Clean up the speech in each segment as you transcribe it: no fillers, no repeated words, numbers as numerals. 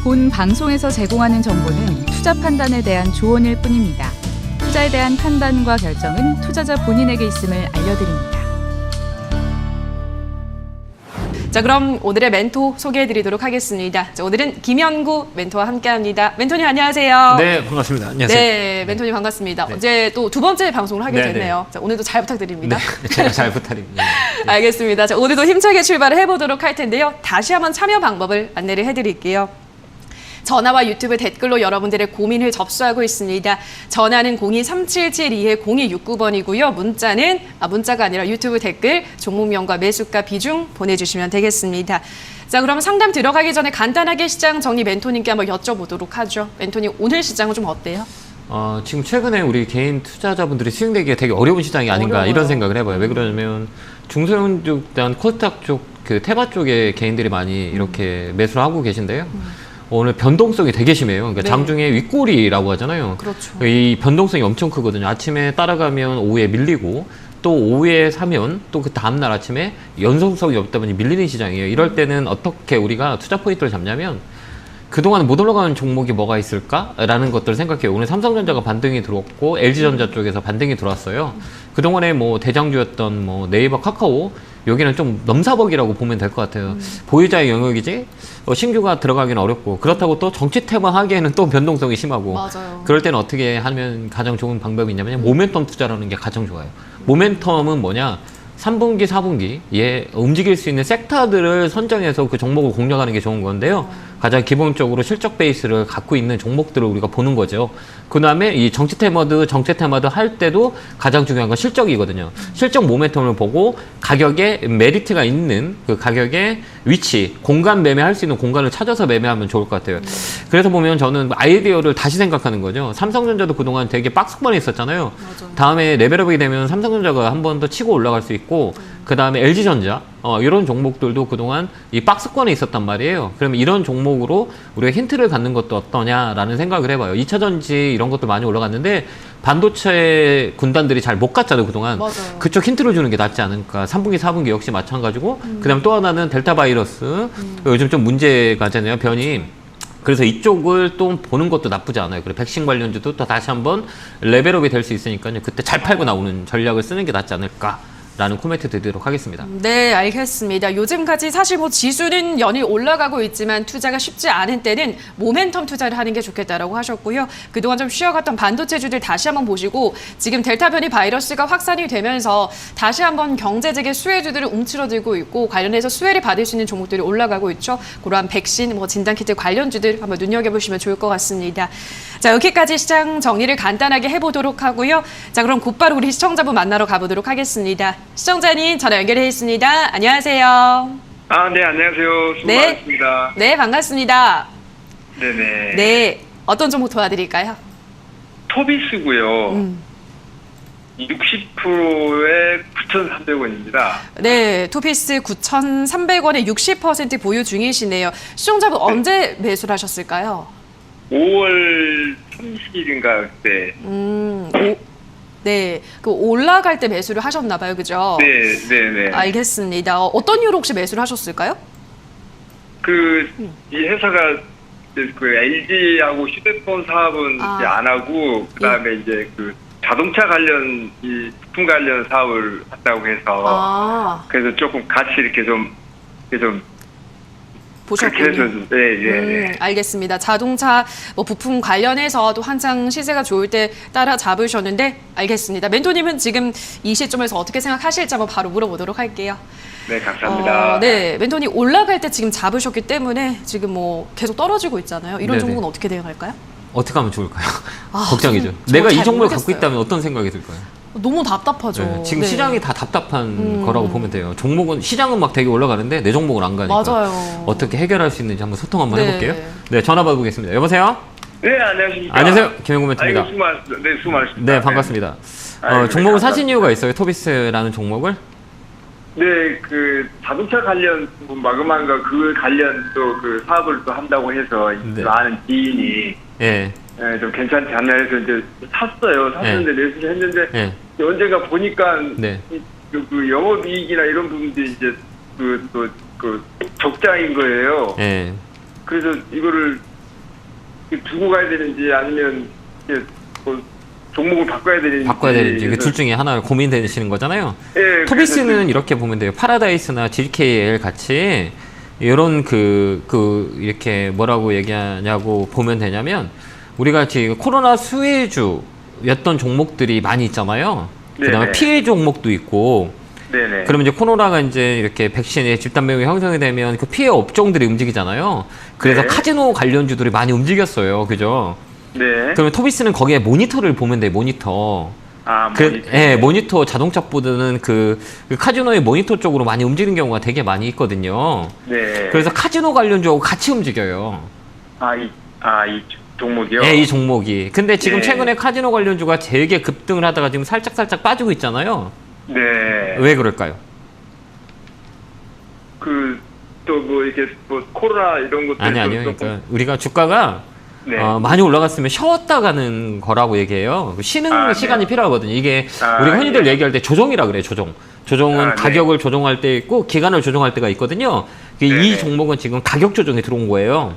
본 방송에서 제공하는 정보는 투자 판단에 대한 조언일 뿐입니다. 투자에 대한 판단과 결정은 투자자 본인에게 있음을 알려드립니다. 자, 그럼 오늘의 멘토 소개해드리도록 하겠습니다. 자, 오늘은 김현구 멘토와 함께합니다. 멘토님 안녕하세요. 네, 반갑습니다. 안녕하세요. 네, 멘토님 반갑습니다. 네. 어제 또 두 번째 방송을 하게 네, 됐네요. 자, 오늘도 잘 부탁드립니다. 네, 제가 잘 부탁드립니다. 네. 알겠습니다. 자, 오늘도 힘차게 출발을 해보도록 할 텐데요. 다시 한번 참여 방법을 안내를 해드릴게요. 전화와 유튜브 댓글로 여러분들의 고민을 접수하고 있습니다. 전화는 02-3772-0269번이고요. 문자가 아니라 유튜브 댓글, 종목명과 매수가 비중 보내주시면 되겠습니다. 자, 그럼 상담 들어가기 전에 간단하게 시장 정리 멘토님께 한번 여쭤보도록 하죠. 멘토님, 오늘 시장은 좀 어때요? 지금 최근에 우리 개인 투자자분들이 수익내기가 되게 어려운 시장이 아닌가 어려워요. 이런 생각을 해봐요. 왜 그러냐면 중소형 일단 코스닥 쪽, 그 테마 쪽에 개인들이 많이 이렇게 매수를 하고 계신데요. 오늘 변동성이 되게 심해요. 그러니까 네. 장중에 윗꼬리라고 하잖아요. 그렇죠. 이 변동성이 엄청 크거든요. 아침에 따라가면 오후에 밀리고 또 오후에 사면 또 그 다음날 아침에 연속성이 없다 보니 밀리는 시장이에요. 이럴 때는 어떻게 우리가 투자 포인트를 잡냐면 그동안 못 올라가는 종목이 뭐가 있을까라는 것들을 생각해요. 오늘 삼성전자가 반등이 들어왔고 LG전자 쪽에서 반등이 들어왔어요. 그동안에 뭐 대장주였던 뭐 네이버, 카카오 여기는 좀 넘사벽이라고 보면 될 것 같아요. 보유자의 영역이지 신규가 들어가기는 어렵고 그렇다고 또 정치 테마 하기에는 또 변동성이 심하고 맞아요. 그럴 때는 어떻게 하면 가장 좋은 방법이 있냐면 모멘텀 투자라는 게 가장 좋아요. 모멘텀은 뭐냐? 3분기, 4분기 예 움직일 수 있는 섹터들을 선정해서 그 종목을 공략하는 게 좋은 건데요. 가장 기본적으로 실적 베이스를 갖고 있는 종목들을 우리가 보는 거죠. 그 다음에 이 정치 테마드 할 때도 가장 중요한 건 실적이거든요. 실적 모멘텀을 보고 가격에 메리트가 있는 그 가격의 위치, 공간 매매할 수 있는 공간을 찾아서 매매하면 좋을 것 같아요. 그래서 보면 저는 아이디어를 다시 생각하는 거죠. 삼성전자도 그동안 되게 박스권에 있었잖아요. 맞아요. 다음에 레벨업이 되면 삼성전자가 한 번 더 치고 올라갈 수 있고 그 다음에 LG전자 이런 종목들도 그동안 이 박스권에 있었단 말이에요. 그러면 이런 종목으로 우리가 힌트를 갖는 것도 어떠냐라는 생각을 해봐요. 2차전지 이런 것도 많이 올라갔는데 반도체 군단들이 잘 못 갔잖아요 그동안. 맞아요. 그쪽 힌트를 주는 게 낫지 않을까. 3분기 4분기 역시 마찬가지고 그 다음 또 하나는 델타 바이러스 요즘 좀 문제가잖아요 변이. 그래서 이쪽을 또 보는 것도 나쁘지 않아요. 그리고 백신 관련주도 또 다시 한번 레벨업이 될 수 있으니까요. 그때 잘 팔고 나오는 전략을 쓰는 게 낫지 않을까. 라는 코멘트 드리도록 하겠습니다. 네, 알겠습니다. 요즘까지 사실 뭐 지수는 연일 올라가고 있지만 투자가 쉽지 않은 때는 모멘텀 투자를 하는 게 좋겠다라고 하셨고요. 그동안 좀 쉬어갔던 반도체주들 다시 한번 보시고 지금 델타 변이 바이러스가 확산이 되면서 다시 한번 경제적인 수혜주들을 움츠러들고 있고 관련해서 수혜를 받을 수 있는 종목들이 올라가고 있죠. 그러한 백신, 뭐 진단키트 관련주들 한번 눈여겨보시면 좋을 것 같습니다. 자, 여기까지 시장 정리를 간단하게 해보도록 하고요. 자, 그럼 곧바로 우리 시청자분 만나러 가보도록 하겠습니다. 시청자님 전화 연결해 있습니다. 안녕하세요. 네, 안녕하세요. 수고 네. 많으십니다. 네, 반갑습니다. 네네. 네, 어떤 종목 도와드릴까요? 토비스고요. 60%에 9,300원입니다. 네, 투피스 9,300원에 60% 보유 중이시네요. 시청자분 언제 매수를 하셨을까요? 5월 30일인가 그때. 네, 그 올라갈 때 매수를 하셨나 봐요, 그죠? 네네네. 알겠습니다. 어떤 이유로 혹시 매수를 하셨을까요? 이 회사가 그 LG하고 휴대폰 사업은 이제 안 하고 그다음에 이제 그 자동차 관련 이 부품 관련 사업을 한다고 해서 그래서 조금 같이 이렇게 좀 보셨군요. 네. 알겠습니다. 자동차 뭐 부품 관련해서도 한창 시세가 좋을 때 따라잡으셨는데 알겠습니다. 멘토님은 지금 이 시점에서 어떻게 생각하실지 한번 바로 물어보도록 할게요. 네, 감사합니다. 네, 멘토님 올라갈 때 지금 잡으셨기 때문에 지금 뭐 계속 떨어지고 있잖아요. 이런 네네. 종목은 어떻게 대응할까요? 어떻게 하면 좋을까요? 걱정이죠. 저 내가 이 잘 종목을 갖고 모르겠어요. 있다면 어떤 생각이 들까요? 너무 답답하죠. 네, 지금 네. 시장이 다 답답한 거라고 보면 돼요. 종목은 시장은 막 되게 올라가는데 내 종목은 안 가니까 맞아요. 어떻게 해결할 수 있는지 한번 소통 한번 네. 해볼게요. 네, 전화 받아보겠습니다. 여보세요? 네, 안녕하십니까. 안녕하세요, 김영구 멘토입니다. 수고 많으십니다. 네, 반갑습니다. 아이고, 종목을 네, 사신 감사합니다. 이유가 있어요? 토비스라는 종목을? 네, 그 자동차 관련 뭐 마그마인가 그 관련 또 그 사업을 또 한다고 해서 네. 아는 지인이 예, 좀 괜찮지 않나 해서 이제 샀어요. 샀는데 매수를 했는데 예, 언젠가 보니까 네. 그 영업이익이나 이런 부분들이 이제 그 적자인 거예요. 예. 그래서 이거를 두고 가야 되는지 아니면 이게 뭐 종목을 바꿔야 되는지 그 둘 중에 하나 고민되시는 거잖아요. 예, 토비스는 이렇게 보면 돼요. 파라다이스나 GKL 같이 이런 이렇게 뭐라고 얘기하냐고 보면 되냐면 우리가 지금 코로나 수혜주였던 종목들이 많이 있잖아요. 그다음에 네네. 피해 종목도 있고. 네네. 그러면 이제 코로나가 이제 이렇게 백신의 집단 면역이 형성이 되면 그 피해 업종들이 움직이잖아요. 그래서 네. 카지노 관련주들이 많이 움직였어요. 그죠? 네. 그러면 토비스는 거기에 모니터를 보면 돼요. 모니터. 모니터. 예, 모니터 자동차 보드는 그 카지노의 모니터 쪽으로 많이 움직이는 경우가 되게 많이 있거든요. 네. 그래서 카지노 관련주하고 같이 움직여요. 이 종목이요? 예, 이 종목이. 근데 지금 네. 최근에 카지노 관련주가 되게 급등을 하다가 지금 살짝 빠지고 있잖아요. 네. 왜 그럴까요? 또 뭐 이렇게 뭐 코로나 이런 것들 아니요. 그러니까 우리가 주가가 네. 많이 올라갔으면 쉬었다 가는 거라고 얘기해요. 쉬는 시간이 네. 필요하거든요. 이게 우리가 흔히들 예. 얘기할 때 조정이라 그래요. 조정은 네. 가격을 조정할 때 있고 기간을 조정할 때가 있거든요. 이 네. 종목은 지금 가격 조정이 들어온 거예요.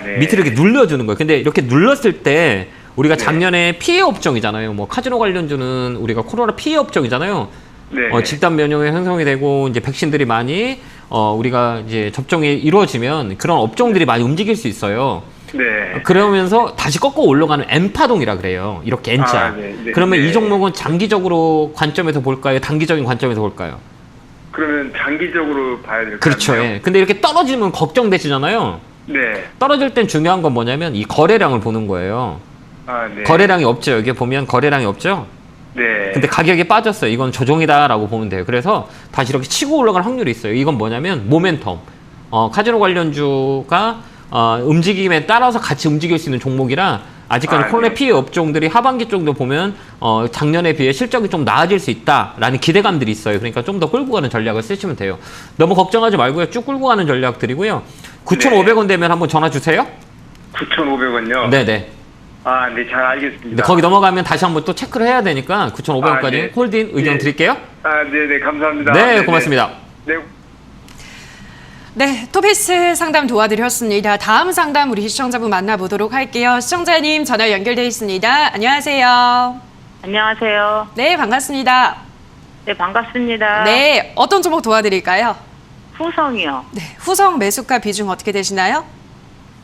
네. 밑으로 이렇게 눌러주는 거예요. 근데 이렇게 눌렀을 때 우리가 네. 작년에 피해 업종이잖아요. 뭐 카지노 관련주는 우리가 코로나 피해 업종이잖아요. 네. 집단 면역이 형성이 되고 이제 백신들이 많이 우리가 이제 접종이 이루어지면 그런 업종들이 많이 움직일 수 있어요. 네. 그러면서 다시 꺾어 올라가는 N파동이라 그래요. 이렇게 N자. 네. 그러면 네. 이 종목은 장기적으로 관점에서 볼까요? 단기적인 관점에서 볼까요? 그러면 장기적으로 봐야 될 것 그렇죠. 같네요. 예. 근데 이렇게 떨어지면 걱정되시잖아요. 네. 떨어질 땐 중요한 건 뭐냐면 이 거래량을 보는 거예요. 네. 거래량이 없죠. 여기 보면 거래량이 없죠. 네. 근데 가격이 빠졌어요. 이건 조정이다라고 보면 돼요. 그래서 다시 이렇게 치고 올라갈 확률이 있어요. 이건 뭐냐면 모멘텀. 카지노 관련주가 움직임에 따라서 같이 움직일 수 있는 종목이라 아직까지 코로나 네. 피해 업종들이 하반기 정도 보면 작년에 비해 실적이 좀 나아질 수 있다라는 기대감들이 있어요. 그러니까 좀 더 끌고 가는 전략을 쓰시면 돼요. 너무 걱정하지 말고요. 쭉 끌고 가는 전략들이고요. 9,500원 되면 한번 전화 주세요. 9,500원요? 네네. 네, 잘 알겠습니다. 근데 거기 넘어가면 다시 한번 또 체크를 해야 되니까 9,500원까지 네. 홀딩 의견 네. 드릴게요. 네네, 감사합니다. 네, 고맙습니다. 네. 네, 토비스 상담 도와드렸습니다. 다음 상담 우리 시청자분 만나보도록 할게요. 시청자님 전화 연결돼 있습니다. 안녕하세요. 안녕하세요. 네, 반갑습니다. 네, 반갑습니다. 네, 어떤 종목 도와드릴까요? 후성이요. 네, 후성 매수가 비중 어떻게 되시나요?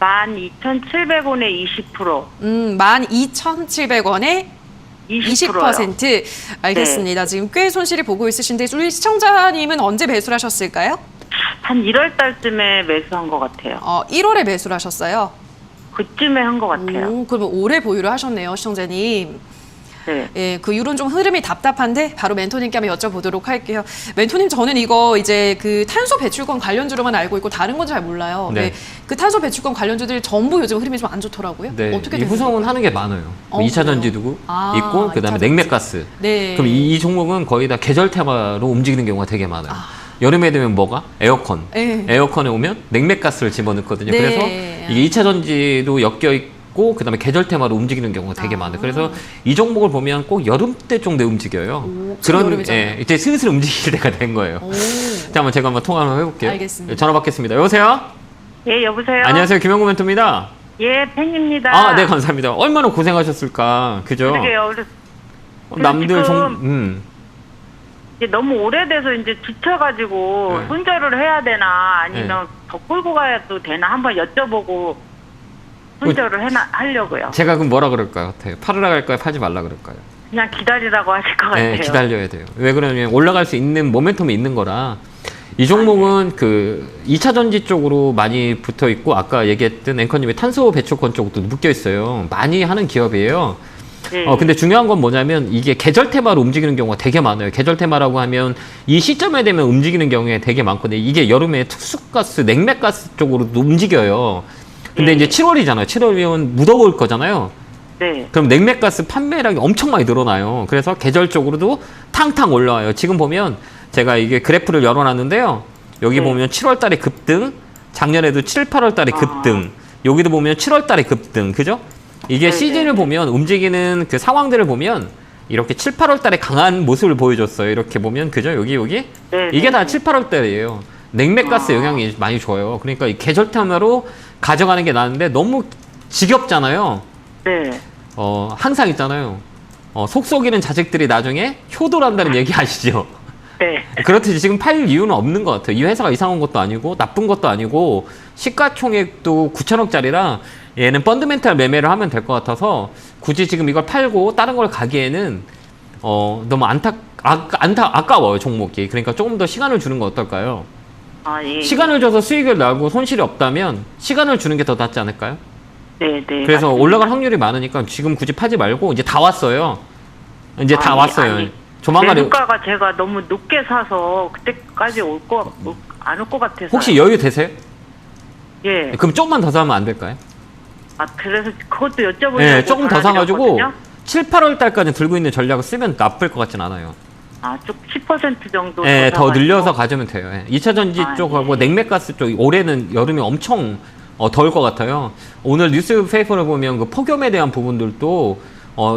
12,700원에 20%. 12,700원에 20%. 알겠습니다. 지금 꽤 손실이 보고 있으신데 우리 시청자님은 언제 매수를 하셨을까요? 한 1월 달쯤에 매수한 것 같아요. 1월에 매수를 하셨어요. 그쯤에 한 것 같아요. 그러면 오래 보유를 하셨네요, 시청자님. 네. 예, 그 이후로는 좀 흐름이 답답한데 바로 멘토님께 한번 여쭤보도록 할게요. 멘토님, 저는 이거 이제 그 탄소 배출권 관련주로만 알고 있고 다른 건 잘 몰라요. 네. 그 탄소 배출권 관련주들 전부 요즘 흐름이 좀 안 좋더라고요. 네, 어떻게 이 되는 후성은 거예요? 하는 게 많아요. 2차 그래요? 전지도 아, 있고 그다음에 2차 냉매가스. 네. 그럼 이 종목은 거의 다 계절 테마로 움직이는 경우가 되게 많아요. 여름에 되면 뭐가? 에어컨. 네. 에어컨에 오면 냉매가스를 집어넣거든요. 네. 그래서 이게 2차 전지도 엮여 있고 그다음에 계절 테마로 움직이는 경우가 되게 많아요. 그래서 이 종목을 보면 꼭 여름 때 정도에 움직여요. 지금 여름이잖아요. 이제 슬슬 움직일 때가 된 거예요. 자, 한번 제가 한번 통화 한번 해볼게요. 알겠습니다. 전화 받겠습니다. 여보세요? 예, 여보세요? 안녕하세요. 김영구 멘토입니다. 예, 팬입니다. 네, 감사합니다. 얼마나 고생하셨을까. 그죠? 그러게요. 남들 지금 이제 너무 오래돼서 이제 지쳐가지고 네. 손절을 해야 되나 아니면 더 끌고 가도 되나 한번 여쭤보고 손절을 하려고요. 제가 그럼 뭐라 그럴 것 같아요? 팔으라 갈까요? 팔지 말라 그럴까요? 그냥 기다리라고 하실 것 같아요. 네, 기다려야 돼요. 왜 그러냐면 올라갈 수 있는 모멘텀이 있는 거라. 이 종목은 그 2차 전지 쪽으로 많이 붙어 있고 아까 얘기했던 앵커님의 탄소 배출권 쪽도 묶여 있어요. 많이 하는 기업이에요. 네. 근데 중요한 건 뭐냐면 이게 계절 테마로 움직이는 경우가 되게 많아요. 계절 테마라고 하면 이 시점에 되면 움직이는 경우에 되게 많거든요. 이게 여름에 특수가스, 냉매가스 쪽으로도 움직여요. 근데 네. 이제 7월이잖아요. 7월이면 무더울 거잖아요. 네. 그럼 냉매가스 판매량이 엄청 많이 늘어나요. 그래서 계절적으로도 탕탕 올라와요. 지금 보면 제가 이게 그래프를 열어놨는데요. 여기 네. 보면 7월 달에 급등, 작년에도 7, 8월 달에 급등, 여기도 보면 7월 달에 급등, 그죠? 이게 네, 시즌을 네. 보면 움직이는 그 상황들을 보면 이렇게 7, 8월 달에 강한 모습을 보여줬어요. 이렇게 보면, 그죠? 여기. 네, 이게 네, 다 네. 7, 8월 달이에요. 냉매가스 영향이 많이 줘요. 그러니까 이 계절 테마로 가져가는 게 나은데 너무 지겹잖아요. 네. 항상 있잖아요. 속 썩이는 자식들이 나중에 효도한다는 얘기 아시죠? 네. 그렇듯이 지금 팔 이유는 없는 것 같아요. 이 회사가 이상한 것도 아니고 나쁜 것도 아니고 시가총액도 9천억짜리라 얘는 펀드멘탈 매매를 하면 될 것 같아서 굳이 지금 이걸 팔고 다른 걸 가기에는 너무 아까워요, 종목이. 그러니까 조금 더 시간을 주는 거 어떨까요? 아, 예. 시간을 줘서 수익을 나고 손실이 없다면 시간을 주는 게 더 낫지 않을까요? 네, 네. 그래서 맞습니다. 올라갈 확률이 많으니까 지금 굳이 파지 말고 이제 다 왔어요. 이제 다 아니, 왔어요. 아니. 조만간에 매수가가 제가 너무 높게 사서 그때까지 안 올 것 같아서. 혹시 여유 되세요? 예. 그럼 조금만 더 사면 안 될까요? 아, 그래서 그것도 여쭤보려고. 네, 조금 더 사가지고 전화드렸거든요. 7, 8월 달까지 들고 있는 전략을 쓰면 나쁠 것 같진 않아요. 아, 좀 10% 정도. 네, 더 사가지고. 늘려서 가지면 돼요. 2차 전지 아, 쪽하고 예. 냉매가스 쪽 올해는 여름이 엄청 더울 것 같아요. 오늘 뉴스페이퍼를 보면 그 폭염에 대한 부분들도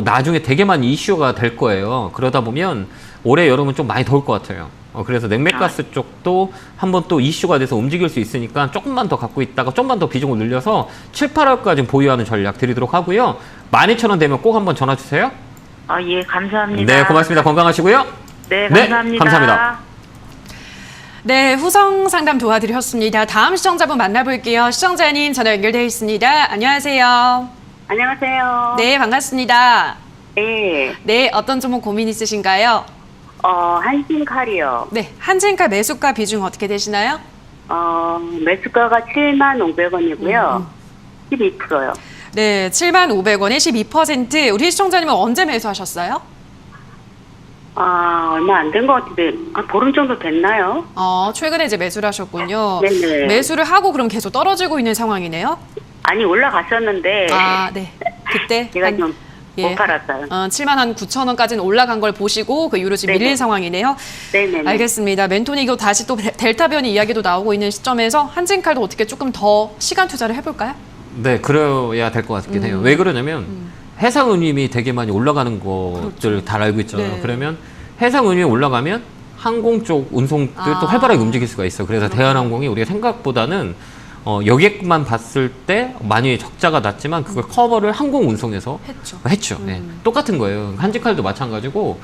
나중에 되게 많이 이슈가 될 거예요. 그러다 보면 올해 여름은 좀 많이 더울 것 같아요. 그래서 냉매가스 쪽도 한번 또 이슈가 돼서 움직일 수 있으니까 조금만 더 갖고 있다가 좀만 더 비중을 늘려서 7, 8월까지 보유하는 전략 드리도록 하고요. 12,000원 되면 꼭 한번 전화 주세요. 아, 예, 감사합니다. 네, 고맙습니다. 건강하시고요. 네, 네, 감사합니다. 감사합니다. 네, 후성 상담 도와드렸습니다. 다음 시청자분 만나볼게요. 시청자님 전화 연결되어 있습니다. 안녕하세요. 안녕하세요. 네, 반갑습니다. 네. 네, 어떤 종목 고민 있으신가요? 한신칼이요. 네, 한진칼 매수가 비중 어떻게 되시나요? 매수가가 75,000원이고요. 12%요. 네, 75,000원에 12%. 우리 시청자님은 언제 매수하셨어요? 얼마 안 된 것 같은데, 보름 정도 됐나요? 최근에 이제 매수를 하셨군요. 네네. 매수를 하고 그럼 계속 떨어지고 있는 상황이네요? 아니, 올라갔었는데, 네. 그때 제가 한, 좀 못 팔았어요. 79,000원까지는 올라간 걸 보시고 그 이후로 지금 네네. 밀린 상황이네요. 네네네. 알겠습니다. 멘토니고 다시 또 델타 변이 이야기도 나오고 있는 시점에서 한진칼도 어떻게 조금 더 시간 투자를 해볼까요? 네, 그래야 될 것 같긴 해요. 왜 그러냐면 해상운임이 되게 많이 올라가는 것들 다 알고 있잖아요. 네. 그러면 해상운임이 올라가면 항공 쪽 운송들 또 활발하게 움직일 수가 있어요. 그래서 대한항공이 우리가 생각보다는 여객만 봤을 때 많이 적자가 났지만 그걸 커버를 항공 운송에서 했죠. 네. 똑같은 거예요. 한진칼도 마찬가지고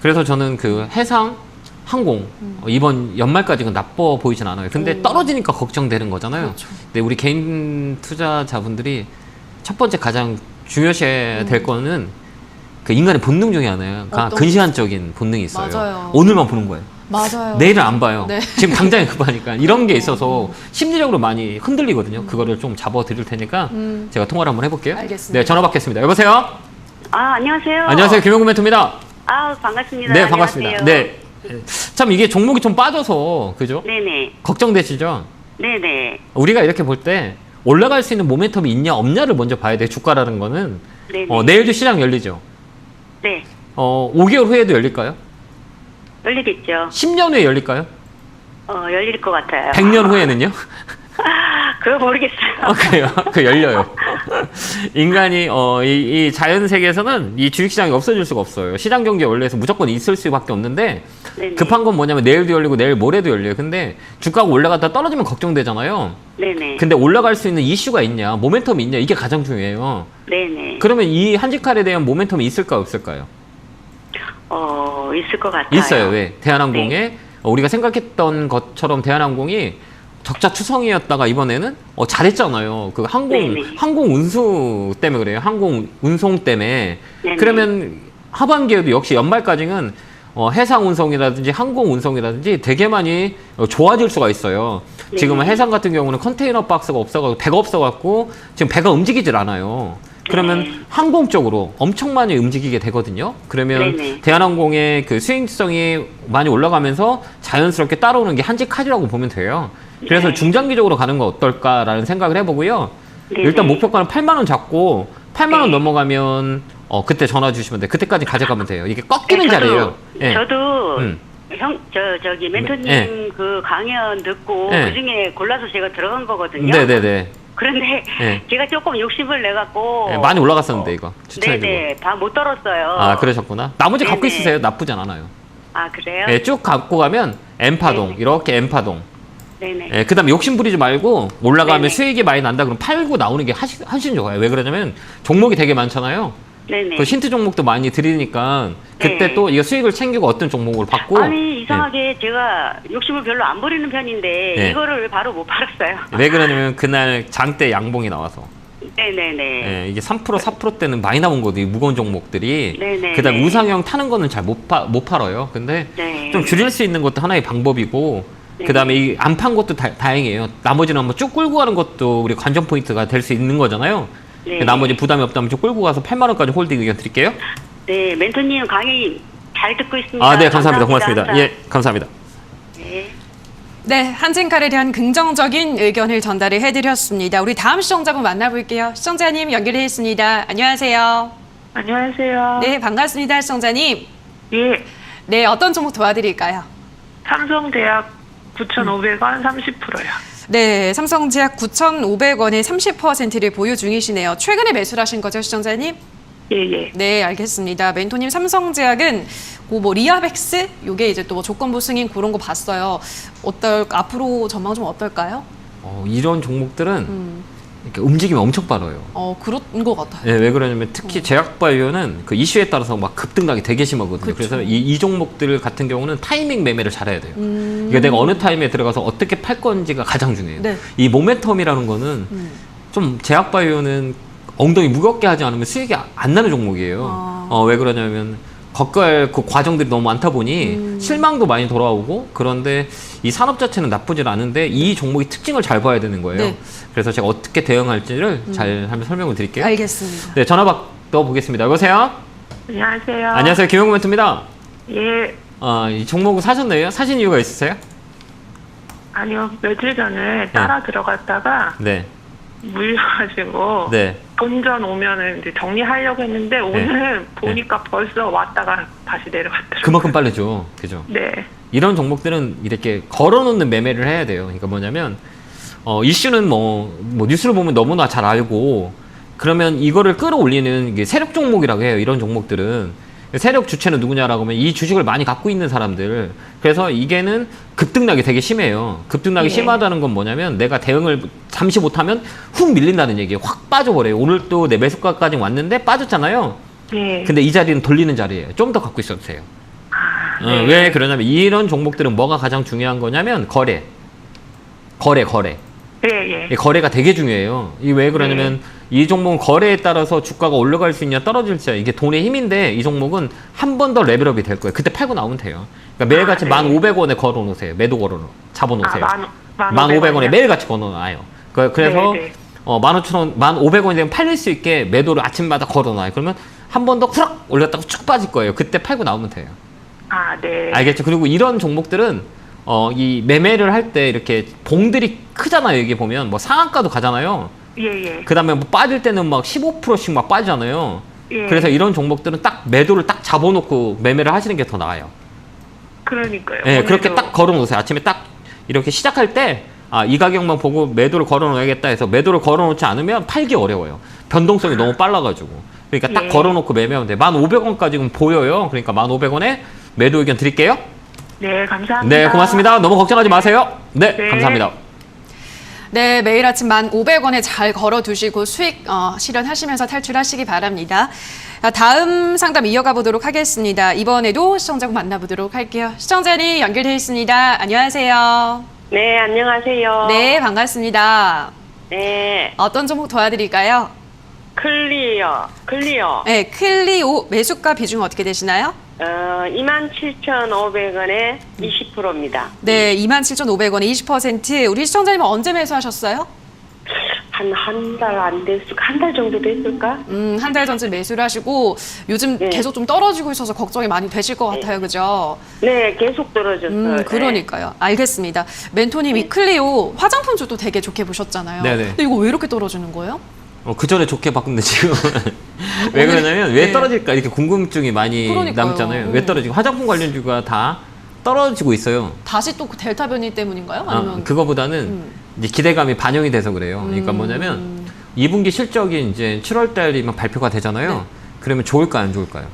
그래서 저는 그 해상 항공 이번 연말까지는 나빠 보이진 않아요. 근데 떨어지니까 걱정되는 거잖아요. 그렇죠. 근데 우리 개인 투자자분들이 첫 번째 가장 중요시해야 될 거는 그 인간의 본능 중에 하나가 근시안적인 본능이 있어요. 맞아요. 오늘만 보는 거예요. 맞아요. 내일은 안 봐요. 네. 지금 당장에 급하니까 이런 게 있어서 심리적으로 많이 흔들리거든요. 그거를 좀 잡아드릴 테니까 제가 통화를 한번 해볼게요. 알겠습니다. 네, 전화 받겠습니다. 여보세요? 안녕하세요. 안녕하세요. 김용구 멘토입니다. 반갑습니다. 네, 반갑습니다. 안녕하세요. 네. 참 이게 종목이 좀 빠져서 그죠? 네네. 걱정되시죠? 네네. 우리가 이렇게 볼 때 올라갈 수 있는 모멘텀이 있냐 없냐를 먼저 봐야 돼요. 주가라는 거는. 네네. 내일도 시장 열리죠. 네. 5개월 후에도 열릴까요? 열리겠죠. 10년 후에 열릴까요? 열릴 것 같아요. 100년 후에는요? 그거 모르겠어요. 그래요. 그 열려요. 인간이 이 자연 세계에서는 이 주식시장이 없어질 수가 없어요. 시장 경제 원래에서 무조건 있을 수밖에 없는데 네네. 급한 건 뭐냐면 내일도 열리고 내일 모레도 열려요. 근데 주가가 올라갔다 떨어지면 걱정되잖아요. 네네. 근데 올라갈 수 있는 이슈가 있냐, 모멘텀이 있냐 이게 가장 중요해요. 네네. 그러면 이 한진칼에 대한 모멘텀이 있을까 없을까요? 있을 것 같아요. 있어요. 왜? 대한항공에 우리가 생각했던 것처럼 대한항공이 적자 추성이었다가 이번에는 잘했잖아요. 그 네네. 항공 운수 때문에 그래요. 항공 운송 때문에. 네네. 그러면 하반기에도 역시 연말까지는 해상 운송이라든지 항공 운송이라든지 되게 많이 좋아질 수가 있어요. 네네. 지금은 해상 같은 경우는 컨테이너 박스가 없어가지고 배가 없어갖고 지금 배가 움직이질 않아요. 그러면 네. 항공 쪽으로 엄청 많이 움직이게 되거든요. 그러면 네네. 대한항공의 그 수익성이 많이 올라가면서 자연스럽게 따라오는 게 한진칼이라고 보면 돼요. 그래서 네. 중장기적으로 가는 거 어떨까라는 생각을 해보고요. 네네. 일단 목표가는 8만 원 잡고 8만 원 네. 넘어가면 그때 전화 주시면 돼요. 그때까지 가져가면 돼요. 이게 꺾이는 저도- 자리예요. 예. 저도 음. 저기 멘토님 네. 그 강연 듣고 네. 그중에 골라서 제가 들어간 거거든요. 네네네. 그런데 네. 제가 조금 욕심을 내갖고 예, 많이 올라갔었는데 이거 추천해주고. 네네 다 못 떨었어요. 아 그러셨구나. 나머지 갖고 네네. 있으세요. 나쁘진 않아요. 아, 그래요? 예, 쭉 갖고 가면 M파동 네네. 이렇게 M파동 네네. 예, 그다음에 욕심 부리지 말고 올라가면 네네. 수익이 많이 난다 그러면 팔고 나오는 게 훨씬 좋아요. 왜 그러냐면 종목이 되게 많잖아요. 네네. 그 힌트 종목도 많이 드리니까 그때 네. 또 이거 수익을 챙기고 어떤 종목을 받고 아니 이상하게 제가 욕심을 별로 안 부리는 편인데 네. 이거를 왜 바로 못 팔았어요. 왜 그러냐면 그날 장 때 양봉이 나와서 네네네. 예, 이게 3% 4%대는 많이 나온 거거든요. 무거운 종목들이. 네네. 그다음 네. 우상형 타는 거는 잘 못 팔아요. 근데 네. 좀 줄일 수 있는 것도 하나의 방법이고 네. 그다음에 이 안 판 것도 다행이에요. 나머지는 한번 쭉 끌고 가는 것도 우리 관전 포인트가 될 수 있는 거잖아요. 네. 나머지 부담이 없다면 쭉 끌고 가서 8만 원까지 홀딩 의견 드릴게요. 네, 멘토님 강의 잘 듣고 있습니다. 아, 네, 감사합니다. 고맙습니다. 항상. 예, 감사합니다. 네. 네, 한진칼에 대한 긍정적인 의견을 전달을 해드렸습니다. 우리 다음 시청자분 만나볼게요. 시청자님 연결해 있습니다. 안녕하세요. 안녕하세요. 네, 반갑습니다, 시청자님. 예. 네, 어떤 종목 도와드릴까요? 삼성대학 9,500원 30%요. 네, 삼성제약 9,500원에 30%를 보유 중이시네요. 최근에 매수를 하신 거죠, 시청자님? 예. 네, 알겠습니다. 멘토님 삼성제약은 뭐 리아벡스 요게 이제 또 조건부 승인 그런 거 봤어요. 앞으로 전망 좀 어떨까요? 이런 종목들은 이렇게 움직임이 엄청 빠르요. 그런 것 같아요. 네, 왜 그러냐면 특히 제약바이오는 그 이슈에 따라서 막 급등락이 되게 심하거든요. 그쵸. 그래서 이 종목들 같은 경우는 타이밍 매매를 잘해야 돼요. 이게 내가 어느 타임에 들어가서 어떻게 팔 건지가 가장 중요해요. 네. 이 모멘텀이라는 거는 좀 제약바이오는 엉덩이 무겁게 하지 않으면 수익이 안 나는 종목이에요. 왜 그러냐면 거갈 그 과정들이 너무 많다 보니 실망도 많이 돌아오고 그런데 이 산업 자체는 나쁘진 않은데 이 종목의 특징을 잘 봐야 되는 거예요. 네. 그래서 제가 어떻게 대응할지를 잘 한번 설명을 드릴게요. 알겠습니다. 네, 전화 받아보겠습니다. 여보세요? 안녕하세요. 안녕하세요. 김영구 멘토입니다. 예. 이 종목을 사셨나요? 사신 이유가 있으세요? 아니요. 며칠 전에 따라 들어갔다가 네. 물려가지고 네. 본전 오면은 이제 정리하려고 했는데 오늘 보니까 벌써 왔다가 다시 내려갔더라고요. 그만큼 빠르죠. 그죠? 네. 이런 종목들은 이렇게 걸어놓는 매매를 해야 돼요. 그러니까 뭐냐면, 이슈는 뭐 뉴스를 보면 너무나 잘 알고, 그러면 이거를 끌어올리는 이게 세력 종목이라고 해요. 이런 종목들은. 세력 주체는 누구냐라고 하면 이 주식을 많이 갖고 있는 사람들. 그래서 이게는 급등락이 되게 심해요. 급등락이 네. 심하다는 건 뭐냐면 내가 대응을 잠시 못하면 훅 밀린다는 얘기예요. 확 빠져버려요. 오늘 또 내 매수가까지 왔는데 빠졌잖아요. 네. 근데 이 자리는 돌리는 자리예요. 좀 더 갖고 있어도 돼요. 네. 왜 그러냐면 이런 종목들은 뭐가 가장 중요한 거냐면 거래. 예. 이 거래가 되게 중요해요. 이 왜 그러냐면 이 종목은 거래에 따라서 주가가 올라갈 수 있냐 떨어질지 이게 돈의 힘인데 이 종목은 한 번 더 레벨업이 될 거예요. 그때 팔고 나오면 돼요. 그러니까 매일같이 네. 1,500원에 걸어놓으세요. 매도 잡아놓으세요. 15,000원이요? 매일같이 걸어놔요. 그래서 네. 15,000원, 1,500원이 되면 팔릴 수 있게 매도를 아침마다 걸어놔요. 그러면 한 번 더 후락 올렸다가 쭉 빠질 거예요. 그때 팔고 나오면 돼요. 네. 알겠죠? 그리고 이런 종목들은 이 매매를 할 때 이렇게 봉들이 크잖아요. 여기 보면 뭐 상한가도 가잖아요. 예. 그 다음에 뭐 빠질 때는 막 15%씩 막 빠지잖아요. 예. 그래서 이런 종목들은 딱 매도를 딱 잡아놓고 매매를 하시는 게 더 나아요. 그러니까요. 예, 오늘도 그렇게 딱 걸어놓으세요. 아침에 딱 이렇게 시작할 때 이 가격만 보고 매도를 걸어놓아야겠다 해서 매도를 걸어놓지 않으면 팔기 어려워요. 변동성이 너무 빨라가지고. 그러니까 딱 예. 걸어놓고 매매하면 돼요. 1,500원까지 보여요. 그러니까 1,500원에 매도 의견 드릴게요. 네, 감사합니다. 네, 고맙습니다. 너무 걱정하지 마세요. 네, 네. 감사합니다. 네, 매일 아침 1,500원에 잘 걸어두시고 수익 실현하시면서 탈출하시기 바랍니다. 다음 상담 이어가 보도록 하겠습니다. 이번에도 시청자분 만나보도록 할게요. 시청자님 연결되어 있습니다. 안녕하세요. 네, 안녕하세요. 네, 반갑습니다. 네, 어떤 종목 도와드릴까요? 클리어. 네, 클리오 매수가 비중 어떻게 되시나요? 27,500원에 20%입니다. 네, 27,500원에 20%. 우리 시청자님은 언제 매수하셨어요? 한 달 안 됐을까? 한 달 정도 됐을까? 한 달 전쯤 매수를 하시고 요즘 네. 계속 좀 떨어지고 있어서 걱정이 많이 되실 것 같아요. 그죠? 네, 계속 떨어졌어요. 그러니까요. 알겠습니다. 멘토님 이 클리오 화장품 주도 되게 좋게 보셨잖아요. 네네. 근데 이거 왜 이렇게 떨어지는 거예요? 그 전에 좋게 바꾼데 지금 왜 그러냐면 왜 네. 떨어질까 이렇게 궁금증이 많이 그러니까요. 남잖아요. 왜 떨어지고 화장품 관련주가 다 떨어지고 있어요. 다시 또 그 델타 변이 때문인가요? 아니면 그거보다는 이제 기대감이 반영이 돼서 그래요. 그러니까 뭐냐면 2분기 실적이 이제 7월 달이면 발표가 되잖아요. 네. 그러면 좋을까요, 안 좋을까요?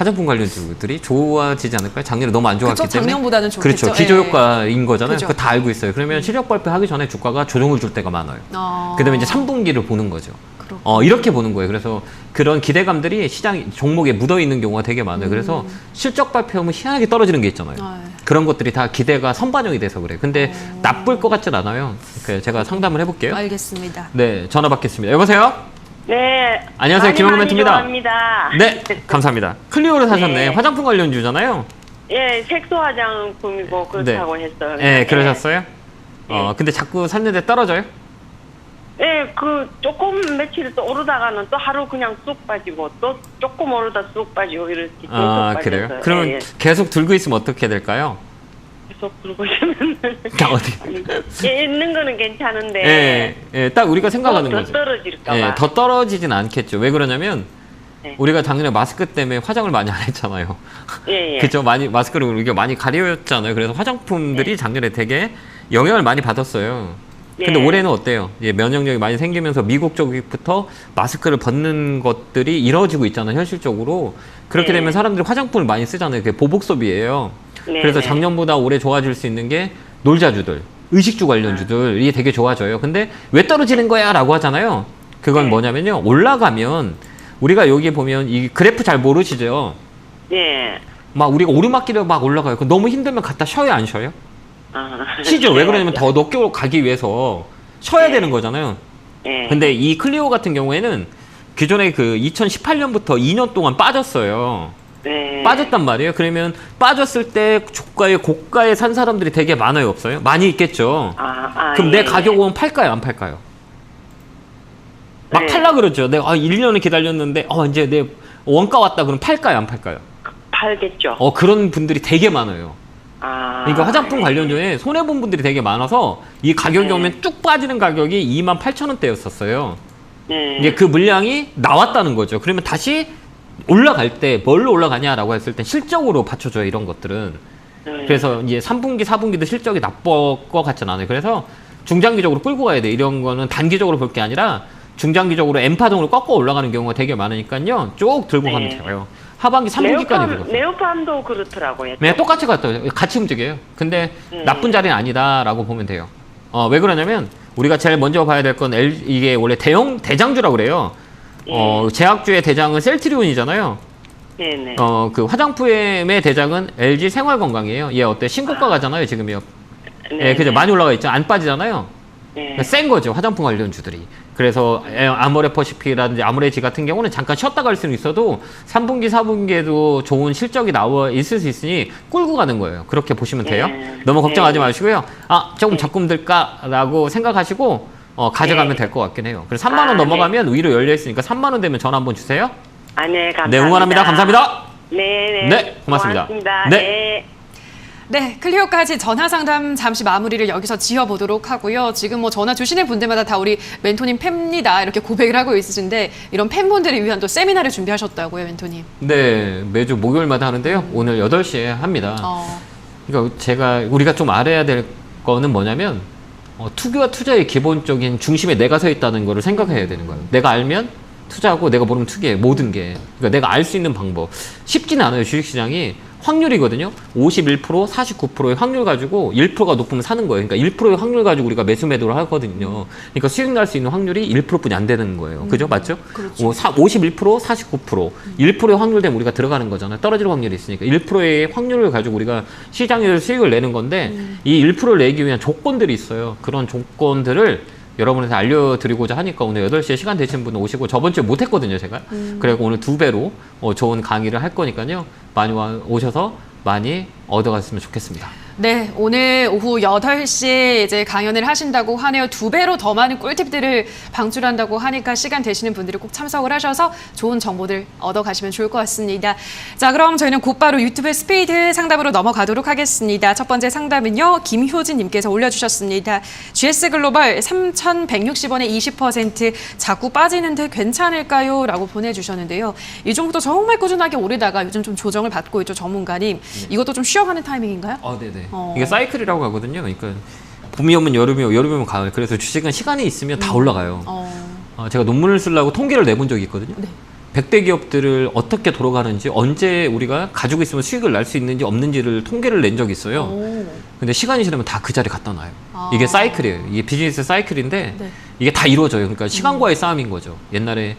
화장품 관련주들이 좋아지지 않을까요? 작년에 너무 안 좋았기 그쵸, 때문에. 작년보다는 좋겠죠. 그렇죠. 기저효과인 거잖아요. 그죠. 그거 다 알고 있어요. 그러면 실적 발표하기 전에 주가가 조정을 줄 때가 많아요. 그다음에 이제 3분기를 보는 거죠. 이렇게 보는 거예요. 그래서 그런 기대감들이 시장 종목에 묻어 있는 경우가 되게 많아요. 그래서 실적 발표하면 희한하게 떨어지는 게 있잖아요. 그런 것들이 다 기대가 선반영이 돼서 그래요. 근데 나쁠 것 같진 않아요. 제가 상담을 해볼게요. 알겠습니다. 네, 전화 받겠습니다. 여보세요? 네. 안녕하세요. 김영근 멘토입니다. 좋아합니다. 네, 감사합니다. 클리오를 사셨네. 네. 화장품 관련주잖아요. 예, 색소 화장품이고 그렇다고 했어요. 네, 그러셨어요? 근데 자꾸 샀는데 떨어져요? 예, 그 조금 며칠 또 오르다가는 또 하루 그냥 쑥 빠지고 또 조금 오르다 쑥 빠지고 이렇게 계속 그래요? 빠졌어요. 그러면 예, 예. 계속 들고 있으면 어떻게 될까요? 계속 들고 있으면 어디? 예, 있는 거는 괜찮은데 예, 예, 딱 우리가 생각하는 더 거죠. 떨어질까 봐. 예, 더 떨어지진 않겠죠. 왜 그러냐면 네. 우리가 작년에 마스크 때문에 화장을 많이 안 했잖아요. 예, 예. 그죠? 마스크를 우리가 많이 가려웠잖아요. 그래서 화장품들이 작년에 되게 영향을 많이 받았어요. 근데 예. 올해는 어때요? 예, 면역력이 많이 생기면서 미국 쪽부터 마스크를 벗는 것들이 이루어지고 있잖아요, 현실적으로. 그렇게 네. 되면 사람들이 화장품을 많이 쓰잖아요. 그게 보복 소비예요. 네, 그래서 네. 작년보다 올해 좋아질 수 있는 게 놀자주들, 의식주 관련주들이 되게 좋아져요. 근데 왜 떨어지는 거야? 라고 하잖아요. 그건 네. 뭐냐면요. 올라가면 우리가 여기 보면 이 그래프 잘 모르시죠? 예. 막 우리가 오르막길을 막 올라가요. 그럼 너무 힘들면 갔다 쉬어요, 안 쉬어요? 쉬죠. 왜 그러냐면 더 높게 가기 위해서 쉬어야 네. 되는 거잖아요. 예. 근데 이 클리오 같은 경우에는 기존에 그 2018년부터 2년 동안 빠졌어요. 네. 빠졌단 말이에요. 그러면 빠졌을 때 주가에 고가에 산 사람들이 되게 많아요, 없어요? 많이 있겠죠. 그럼 예, 내 가격은 팔까요, 안 팔까요? 막 네. 팔라 그러죠. 내가 1년을 기다렸는데 이제 내 원가 왔다 그럼 팔까요, 안 팔까요? 팔겠죠. 그런 분들이 되게 많아요. 그러니까 화장품 예. 관련주에 손해본 분들이 되게 많아서 이 가격이 네. 오면 쭉 빠지는 가격이 28,000원대였었어요. 네. 이게 그 물량이 나왔다는 거죠. 그러면 다시 올라갈 때 뭘로 올라가냐라고 했을 때 실적으로 받쳐줘요, 이런 것들은. 네. 그래서 이제 3분기, 4분기도 실적이 나쁠 것 같진 않아요. 그래서 중장기적으로 끌고 가야 돼. 이런 거는 단기적으로 볼 게 아니라 중장기적으로 N파동으로 꺾어 올라가는 경우가 되게 많으니까요. 쭉 들고 네. 가면 돼요. 하반기 3분기까지 들고. 네오팜도 그렇더라고요. 네, 똑같이 같이 움직여요. 근데 나쁜 자리는 아니다라고 보면 돼요. 왜 그러냐면 우리가 제일 먼저 봐야 될 건 이게 원래 대장주라고 그래요. 제약주의 대장은 셀트리온이잖아요. 네네. 그 화장품의 대장은 LG 생활건강이에요. 얘 어때? 신고가 가잖아요, 지금요. 예, 그죠? 많이 올라가 있죠. 안 빠지잖아요. 네. 센 거죠, 화장품 관련주들이. 그래서 아모레퍼시픽이라든지 아모레지 같은 경우는 잠깐 쉬었다 갈 수는 있어도 3분기, 4분기에도 좋은 실적이 나와 있을 수 있으니 끌고 가는 거예요. 그렇게 보시면 돼요. 네. 너무 걱정하지 네. 마시고요. 조금 적금 들까라고 생각하시고 가져가면 네. 될 것 같긴 해요. 그래서 3만 원 넘어가면 위로 열려 있으니까 3만 원 되면 전화 한번 주세요. 네, 감사합니다. 네, 응원합니다. 감사합니다. 네, 네, 고맙습니다. 네. 네. 네, 클리오까지 전화 상담 잠시 마무리를 여기서 지어보도록 하고요. 지금 뭐 전화 주시는 분들마다 다 우리 멘토님 팬입니다 이렇게 고백을 하고 있으신데 이런 팬분들을 위한 또 세미나를 준비하셨다고요, 멘토님. 네, 매주 목요일마다 하는데요. 오늘 8시에 합니다. 그러니까 우리가 좀 알아야 될 거는 뭐냐면 투기와 투자의 기본적인 중심에 내가 서 있다는 거를 생각해야 되는 거예요. 내가 알면 투자하고 내가 모르면 투기해, 모든 게. 그러니까 내가 알 수 있는 방법. 쉽진 않아요, 주식시장이. 확률이거든요. 51%, 49%의 확률 가지고 1%가 높으면 사는 거예요. 그러니까 1%의 확률 가지고 우리가 매수 매도를 하거든요. 그러니까 수익 날 수 있는 확률이 1%뿐이 안 되는 거예요. 그죠? 맞죠? 그렇죠. 51%, 49%, 1%의 확률 되면 우리가 들어가는 거잖아요. 떨어질 확률이 있으니까 1%의 확률을 가지고 우리가 시장에서 수익을 내는 건데 이 1%를 내기 위한 조건들이 있어요. 그런 조건들을 여러분한테 알려드리고자 하니까 오늘 8시에 시간 되신 분은 오시고 저번 주에 못했거든요, 제가. 그래서 오늘 2배로 좋은 강의를 할 거니까요. 많이 오셔서 많이 얻어갔으면 좋겠습니다. 네, 오늘 오후 8시에 이제 강연을 하신다고 하네요. 2배로 더 많은 꿀팁들을 방출한다고 하니까 시간 되시는 분들이 꼭 참석을 하셔서 좋은 정보들 얻어가시면 좋을 것 같습니다. 자, 그럼 저희는 곧바로 유튜브 스피드 상담으로 넘어가도록 하겠습니다. 첫 번째 상담은요, 김효진 님께서 올려주셨습니다. GS글로벌 3,160원에 20% 자꾸 빠지는데 괜찮을까요? 라고 보내주셨는데요. 이 종목도 정말 꾸준하게 오르다가 요즘 좀 조정을 받고 있죠, 전문가님. 이것도 좀 쉬어가는 타이밍인가요? 네네. 이게 사이클이라고 하거든요. 그러니까 봄이 오면 여름이 오고 여름이 오면 가을. 그래서 주식은 시간이 있으면 다 올라가요. 제가 논문을 쓰려고 통계를 내본 적이 있거든요. 네. 100대 기업들을 어떻게 돌아가는지, 언제 우리가 가지고 있으면 수익을 날 수 있는지 없는지를 통계를 낸 적이 있어요. 근데 시간이 지나면 다 그 자리에 갖다 놔요. 이게 사이클이에요. 이게 비즈니스 사이클인데 네. 이게 다 이루어져요. 그러니까 시간과의 싸움인 거죠. 옛날에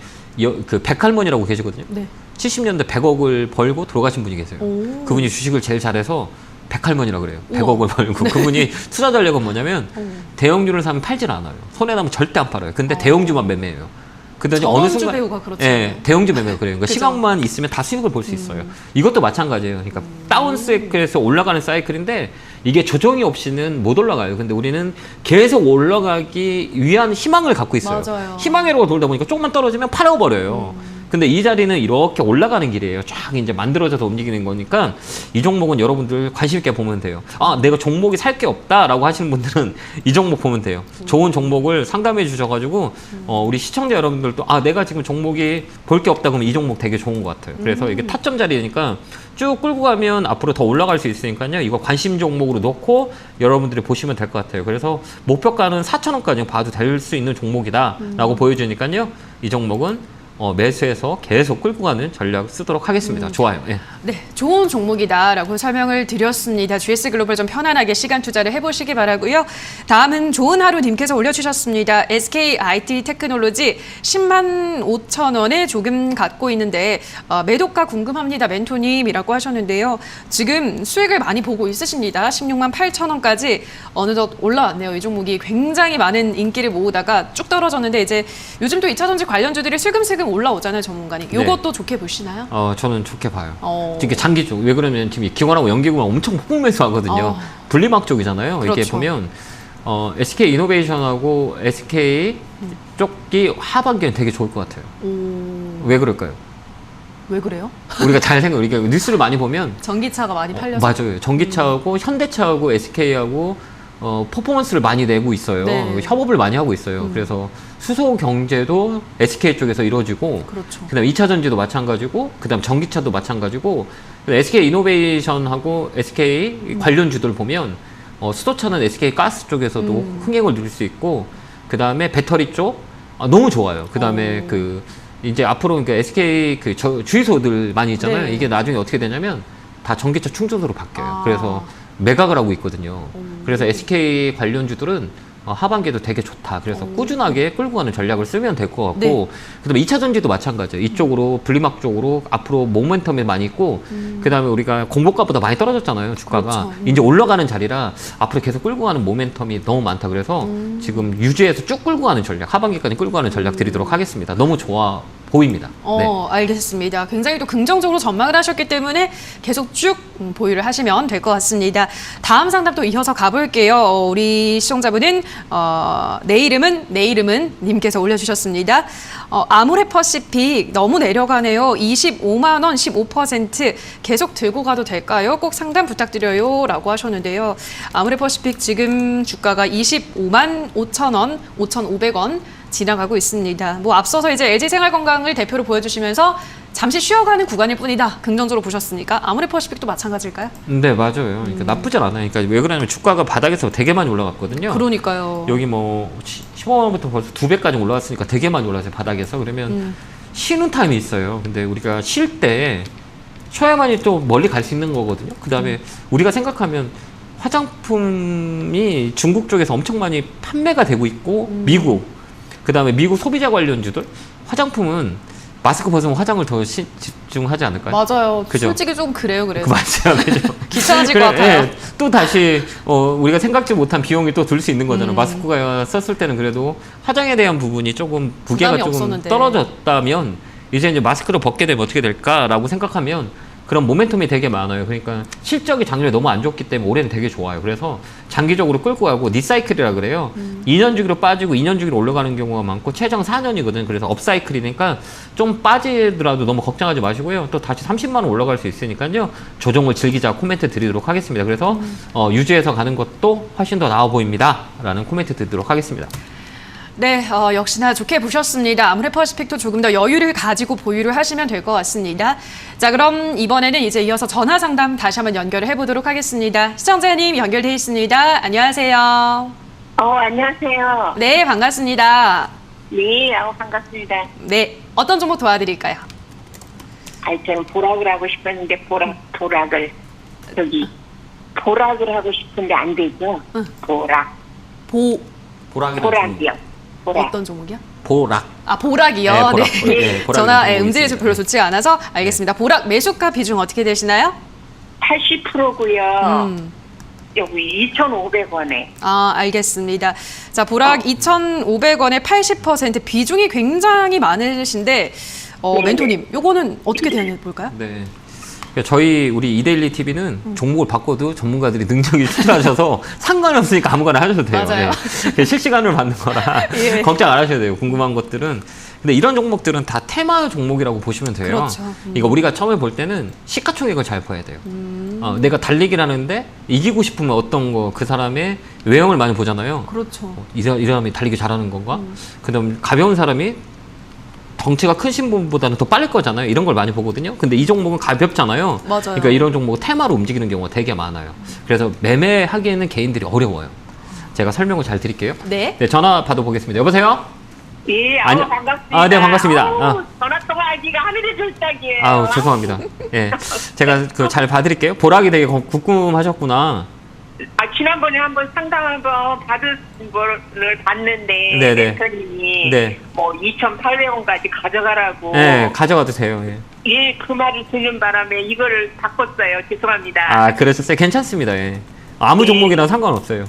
그 백할머니라고 계시거든요. 네. 70년대 100억을 벌고 돌아가신 분이 계세요. 그분이 주식을 제일 잘해서 백할머니라고 그래요. 100억을 벌고. 그분이 투자 전략은 뭐냐면 대형주를 사면 팔질 않아요. 손해 나면 절대 안 팔아요. 근데 대형주만 매매해요. 그다음에 어느 순간 배우가 그렇죠. 예, 대형주 매매가 그래요. 그러니까 그죠. 시간만 있으면 다 수익을 볼 수 있어요. 이것도 마찬가지예요. 그러니까 다운 사이클에서 올라가는 사이클인데 이게 조정이 없이는 못 올라가요. 근데 우리는 계속 올라가기 위한 희망을 갖고 있어요. 맞아요. 희망으로 돌다 보니까 조금만 떨어지면 팔아버려요. 근데 이 자리는 이렇게 올라가는 길이에요. 쫙 이제 만들어져서 움직이는 거니까 이 종목은 여러분들 관심 있게 보면 돼요. 아, 내가 종목이 살 게 없다라고 하시는 분들은 이 종목 보면 돼요. 좋은 종목을 상담해 주셔가지고 우리 시청자 여러분들도 아, 내가 지금 종목이 볼 게 없다 그러면 이 종목 되게 좋은 것 같아요. 그래서 이게 타점 자리니까 쭉 끌고 가면 앞으로 더 올라갈 수 있으니까요. 이거 관심 종목으로 놓고 여러분들이 보시면 될 것 같아요. 그래서 목표가는 4,000원까지 봐도 될 수 있는 종목이다라고 보여주니까요. 이 종목은 매수해서 계속 끌고 가는 전략 쓰도록 하겠습니다. 좋아요. 예. 네, 좋은 종목이다라고 설명을 드렸습니다. GS 글로벌 좀 편안하게 시간 투자를 해보시기 바라고요. 다음은 좋은 하루 님께서 올려주셨습니다. SK IT 테크놀로지 10만 5천 원에 조금 갖고 있는데 매도가 궁금합니다. 멘토님이라고 하셨는데요. 지금 수익을 많이 보고 있으십니다. 16만 8천 원까지 어느덧 올라왔네요. 이 종목이 굉장히 많은 인기를 모으다가 쭉 떨어졌는데 이제 요즘 또 2차전지 관련주들이 슬금슬금 올라오잖아요, 전문가님. 이것도 좋게 보시나요? 저는 좋게 봐요. 이게 장기 쪽. 왜 그러면 지금 기관하고 연기구가 엄청 폭풍 매수하거든요. 분리막 쪽이잖아요. 그렇죠. 이게 보면 SK 이노베이션하고 SK 쪽이 하반기엔 되게 좋을 것 같아요. 왜 그럴까요? 왜 그래요? 우리가 우리가 뉴스를 많이 보면 전기차가 많이 팔려서. 맞아요. 전기차하고 현대차하고 SK하고 퍼포먼스를 많이 내고 있어요. 네. 협업을 많이 하고 있어요. 그래서 수소 경제도 SK 쪽에서 이루어지고, 그렇죠. 그다음에 2차 전지도 마찬가지고, 그다음 전기차도 마찬가지고, SK 이노베이션하고 SK 관련주들 보면 수소차는 SK 가스 쪽에서도 흥행을 누릴 수 있고, 그다음에 배터리 쪽 너무 좋아요. 그다음에 이제 앞으로 그러니까 SK 주유소들 많이 있잖아요. 네. 이게 나중에 어떻게 되냐면 다 전기차 충전소로 바뀌어요. 그래서 매각을 하고 있거든요. 그래서 SK 관련주들은 하반기에도 되게 좋다. 그래서 꾸준하게 끌고 가는 전략을 쓰면 될 것 같고, 네. 그다음에 2차 전지도 마찬가지예요. 이쪽으로 분리막 쪽으로 앞으로 모멘텀이 많이 있고, 그다음에 우리가 공모가보다 많이 떨어졌잖아요, 주가가. 그렇죠. 이제 올라가는 자리라 앞으로 계속 끌고 가는 모멘텀이 너무 많다. 그래서 지금 유지해서 쭉 끌고 가는 전략, 하반기까지 끌고 가는 전략 드리도록 하겠습니다. 너무 좋아 보입니다. 네. 알겠습니다. 굉장히 또 긍정적으로 전망을 하셨기 때문에 계속 쭉 보유를 하시면 될 것 같습니다. 다음 상담 또 이어서 가볼게요. 우리 시청자분은 내 이름은 님께서 올려주셨습니다. 아모레퍼시픽 너무 내려가네요. 25만 원 15% 계속 들고 가도 될까요? 꼭 상담 부탁드려요 라고 하셨는데요. 아모레퍼시픽 지금 주가가 25만 5천 원, 5,500원 지나가고 있습니다. 뭐 앞서서 이제 LG생활건강을 대표로 보여주시면서 잠시 쉬어가는 구간일 뿐이다. 긍정적으로 보셨으니까 아모레퍼시픽도 마찬가지일까요? 네, 맞아요. 그러니까 나쁘진 않아요. 그러니까 왜 그러냐면 주가가 바닥에서 되게 많이 올라갔거든요. 그러니까요. 여기 뭐 15만원부터 벌써 2배까지 올라왔으니까 되게 많이 올라왔어요, 바닥에서. 그러면 쉬는 타임이 있어요. 근데 우리가 쉴 때 쉬어야만이 또 멀리 갈 수 있는 거거든요. 그 다음에 우리가 생각하면 화장품이 중국 쪽에서 엄청 많이 판매가 되고 있고, 미국, 그 다음에 미국 소비자 관련주들, 화장품은 마스크 벗으면 화장을 더 집중하지 않을까요? 맞아요. 그죠? 솔직히 좀 그래요. 맞아요. 그죠? 귀찮아질 것 같아요. 예, 또 다시 우리가 생각지 못한 비용이 또 들 수 있는 거잖아요. 마스크가 썼을 때는 그래도 화장에 대한 부분이 조금 부계가 부담이 조금 없었는데. 떨어졌다면 이제 마스크를 벗게 되면 어떻게 될까라고 생각하면 그런 모멘텀이 되게 많아요. 그러니까 실적이 작년에 너무 안 좋기 때문에 올해는 되게 좋아요. 그래서 장기적으로 끌고 가고 니사이클이라 그래요. 2년 주기로 빠지고 2년 주기로 올라가는 경우가 많고 최장 4년이거든. 그래서 업사이클이니까 좀 빠지더라도 너무 걱정하지 마시고요. 또 다시 30만 원 올라갈 수 있으니까요. 조정을 즐기자 코멘트 드리도록 하겠습니다. 그래서 유지해서 가는 것도 훨씬 더 나아 보입니다. 라는 코멘트 드리도록 하겠습니다. 네, 역시나 좋게 보셨습니다. 아모레퍼시픽도 조금 더 여유를 가지고 보유를 하시면 될 것 같습니다. 자, 그럼 이번에는 이제 이어서 전화 상담 다시 한번 연결을 해보도록 하겠습니다. 시청자님 연결돼 있습니다. 안녕하세요. 안녕하세요. 네, 반갑습니다. 네, 반갑습니다. 네, 어떤 종목 도와드릴까요? 아니 저는 보락을 하고 싶었는데 보락을 하고 싶은데 안 되죠. 응. 보락이요. 보락. 어떤 종목이요? 보락. 아, 보락이요? 네, 보락. 네. 네, 보락이 전화 종목이 음질이 좀 있습니다. 별로 좋지가 않아서 알겠습니다. 보락 매수가 비중 어떻게 되시나요? 80%고요. 여기 2,500원에. 아, 알겠습니다. 자, 보락 2,500원에 80% 비중이 굉장히 많으신데 네. 멘토님, 요거는 어떻게 되는 볼까요? 네. 그러니까 우리 이데일리 TV는 종목을 바꿔도 전문가들이 능력이 출중하셔서 상관없으니까 아무거나 하셔도 돼요. 맞아요. 네. 실시간으로 받는 거라 예. 걱정 안 하셔도 돼요. 궁금한 것들은. 근데 이런 종목들은 다 테마 종목이라고 보시면 돼요. 그렇죠. 이거 우리가 처음에 볼 때는 시가총액을 잘 봐야 돼요. 내가 달리기를 하는데 이기고 싶으면 어떤 거 그 사람의 외형을 많이 보잖아요. 그렇죠. 이 사람이 달리기 잘하는 건가? 그다음 가벼운 사람이 덩치가 크신 분보다는 더 빠를 거잖아요. 이런 걸 많이 보거든요. 근데 이 종목은 가볍잖아요. 맞아요. 그러니까 이런 종목은 테마로 움직이는 경우가 되게 많아요. 그래서 매매하기에는 개인들이 어려워요. 제가 설명을 잘 드릴게요. 네. 네, 전화 받아보겠습니다. 여보세요? 예, 아니요. 반갑습니다. 아, 네, 반갑습니다. 전화 통화하기가 하늘의 절딱이에요. 아우, 죄송합니다. 예. 제가 잘 봐드릴게요. 보락이 되게 궁금하셨구나. 지난번에 한번 상담 한번 받은 거를 봤는데 네네. 대표님이 네. 뭐 2,800원까지 가져가라고 네, 가져가도 돼요. 예. 예, 그 말을 듣는 바람에 이거를 바꿨어요. 죄송합니다. 아, 그러셨어요? 괜찮습니다. 예. 아무 종목이랑 상관없어요.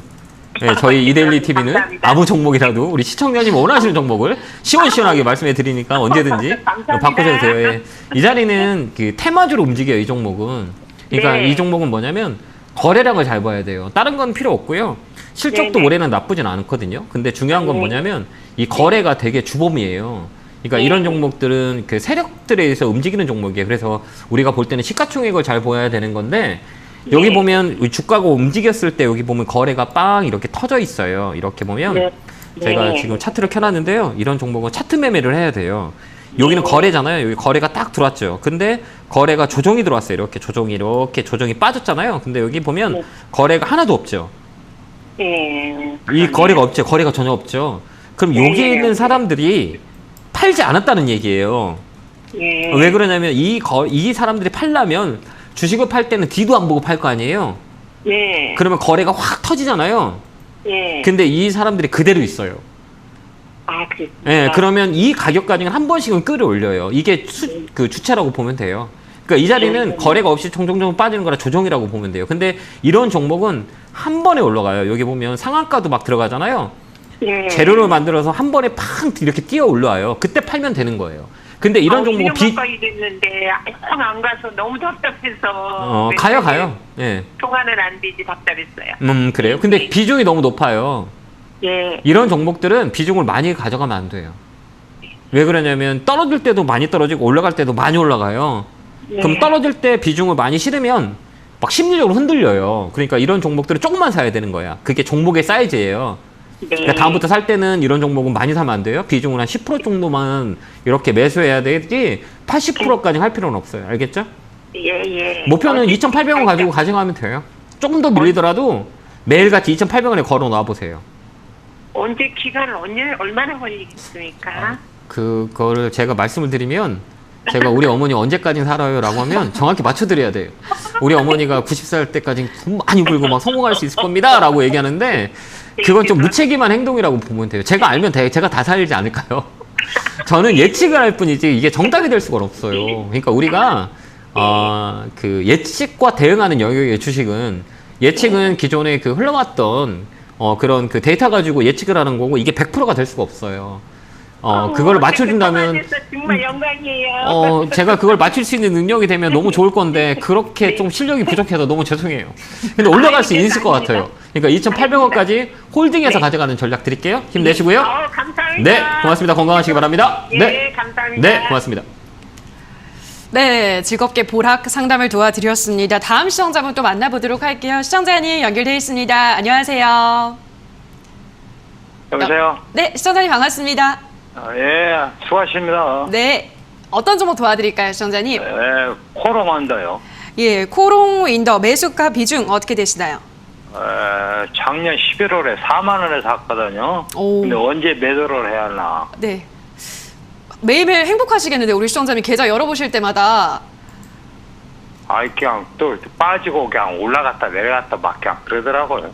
예, 저희 이데일리 TV는 감사합니다. 아무 종목이라도 우리 시청자님 원하시는 종목을 시원시원하게 말씀해 드리니까 언제든지 감사합니다. 바꾸셔도 돼요. 예. 이 자리는 그 테마주로 움직여요, 이 종목은. 그러니까 네. 이 종목은 뭐냐면 거래량을 잘 봐야 돼요. 다른 건 필요 없고요. 실적도 네네. 올해는 나쁘진 않거든요. 근데 중요한 건 네. 뭐냐면 이 거래가 되게 주범이에요. 그러니까 네. 이런 종목들은 그 세력들에 의해서 움직이는 종목이에요. 그래서 우리가 볼 때는 시가총액을 잘 보여야 되는 건데 여기 네. 보면 주가가 움직였을 때 여기 보면 거래가 빵 이렇게 터져 있어요. 이렇게 보면 네. 제가 네. 지금 차트를 켜놨는데요. 이런 종목은 차트 매매를 해야 돼요. 여기는 거래잖아요. 여기 거래가 딱 들어왔죠. 근데 거래가 조정이 들어왔어요. 이렇게 조정이 빠졌잖아요. 근데 여기 보면 네. 거래가 하나도 없죠. 예. 이 거래가 없죠. 거래가 전혀 없죠. 그럼 여기에 네. 있는 사람들이 팔지 않았다는 얘기예요. 예. 왜 그러냐면 이 사람들이 팔려면 주식을 팔 때는 뒤도 안 보고 팔 거 아니에요. 예. 그러면 거래가 확 터지잖아요. 예. 근데 이 사람들이 그대로 있어요. 그렇습니다. 예, 그러면 이 가격까지는 한 번씩은 끌어올려요. 이게 그 주체라고 보면 돼요. 그러니까 이 자리는 거래가 없이 종종 빠지는 거라 조정이라고 보면 돼요. 근데 이런 종목은 한 번에 올라가요. 여기 보면 상한가도 막 들어가잖아요. 예. 재료를 만들어서 한 번에 팡 이렇게 뛰어 올라와요. 그때 팔면 되는 거예요. 근데 이런 종목은 가까이 됐는데 안 가서 너무 답답해서 가요. 예. 통화는 안 되지 답답했어요. 그래요. 근데 비중이 너무 높아요. 예. 이런 종목들은 비중을 많이 가져가면 안 돼요. 왜 그러냐면 떨어질 때도 많이 떨어지고 올라갈 때도 많이 올라가요. 그럼 떨어질 때 비중을 많이 실으면 막 심리적으로 흔들려요. 그러니까 이런 종목들은 조금만 사야 되는 거야. 그게 종목의 사이즈예요. 그러니까 다음부터 살 때는 이런 종목은 많이 사면 안 돼요. 비중을 한 10% 정도만 이렇게 매수해야 되지 80%까지 할 필요는 없어요. 알겠죠? 예. 목표는 2,800원 가지고 가져가면 돼요. 조금 더 밀리더라도 매일같이 2,800원에 걸어 놔 보세요. 언제 기간은 얼마나 걸리겠습니까? 그거를 제가 말씀을 드리면 제가 우리 어머니 언제까지 살아요? 라고 하면 정확히 맞춰드려야 돼요. 우리 어머니가 90살 때까지 돈 많이 벌고 막 성공할 수 있을 겁니다. 라고 얘기하는데 그건 좀 무책임한 행동이라고 보면 돼요. 제가 알면 제가 다 살지 않을까요? 저는 예측을 할 뿐이지 이게 정답이 될 수가 없어요. 그러니까 우리가 그 예측과 대응하는 영역의 주식은 예측은 기존에 그 흘러왔던 그런 그 데이터 가지고 예측을 하는 거고 이게 100%가 될 수가 없어요. 그걸 맞춰준다면 정말 영광이에요. 제가 그걸 맞출 수 있는 능력이 되면 너무 좋을 건데 그렇게 좀 실력이 부족해서 너무 죄송해요. 근데 올라갈 수 있을 것 같아요. 그러니까 2,800원까지 홀딩해서 가져가는 전략 드릴게요. 힘내시고요. 감사합니다. 네, 고맙습니다. 건강하시기 바랍니다. 네, 감사합니다. 네, 고맙습니다. 네, 즐겁게 보락 상담을 도와드렸습니다. 다음 시청자분 또 만나보도록 할게요. 시청자님 연결되어 있습니다. 안녕하세요. 여보세요? 네, 시청자님 반갑습니다. 예, 수고하십니다. 네, 어떤 종목 도와드릴까요, 시청자님? 코롱한다요. 예, 코롱윈더 매수가 비중 어떻게 되시나요? 작년 11월에 4만 원에 샀거든요. 오. 근데 언제 매도를 해야 하나? 네. 매일매일 행복하시겠는데 우리 시청자님 계좌 열어보실 때마다. 그냥 또 빠지고 그냥 올라갔다 내려갔다 막 그냥 그러더라고요.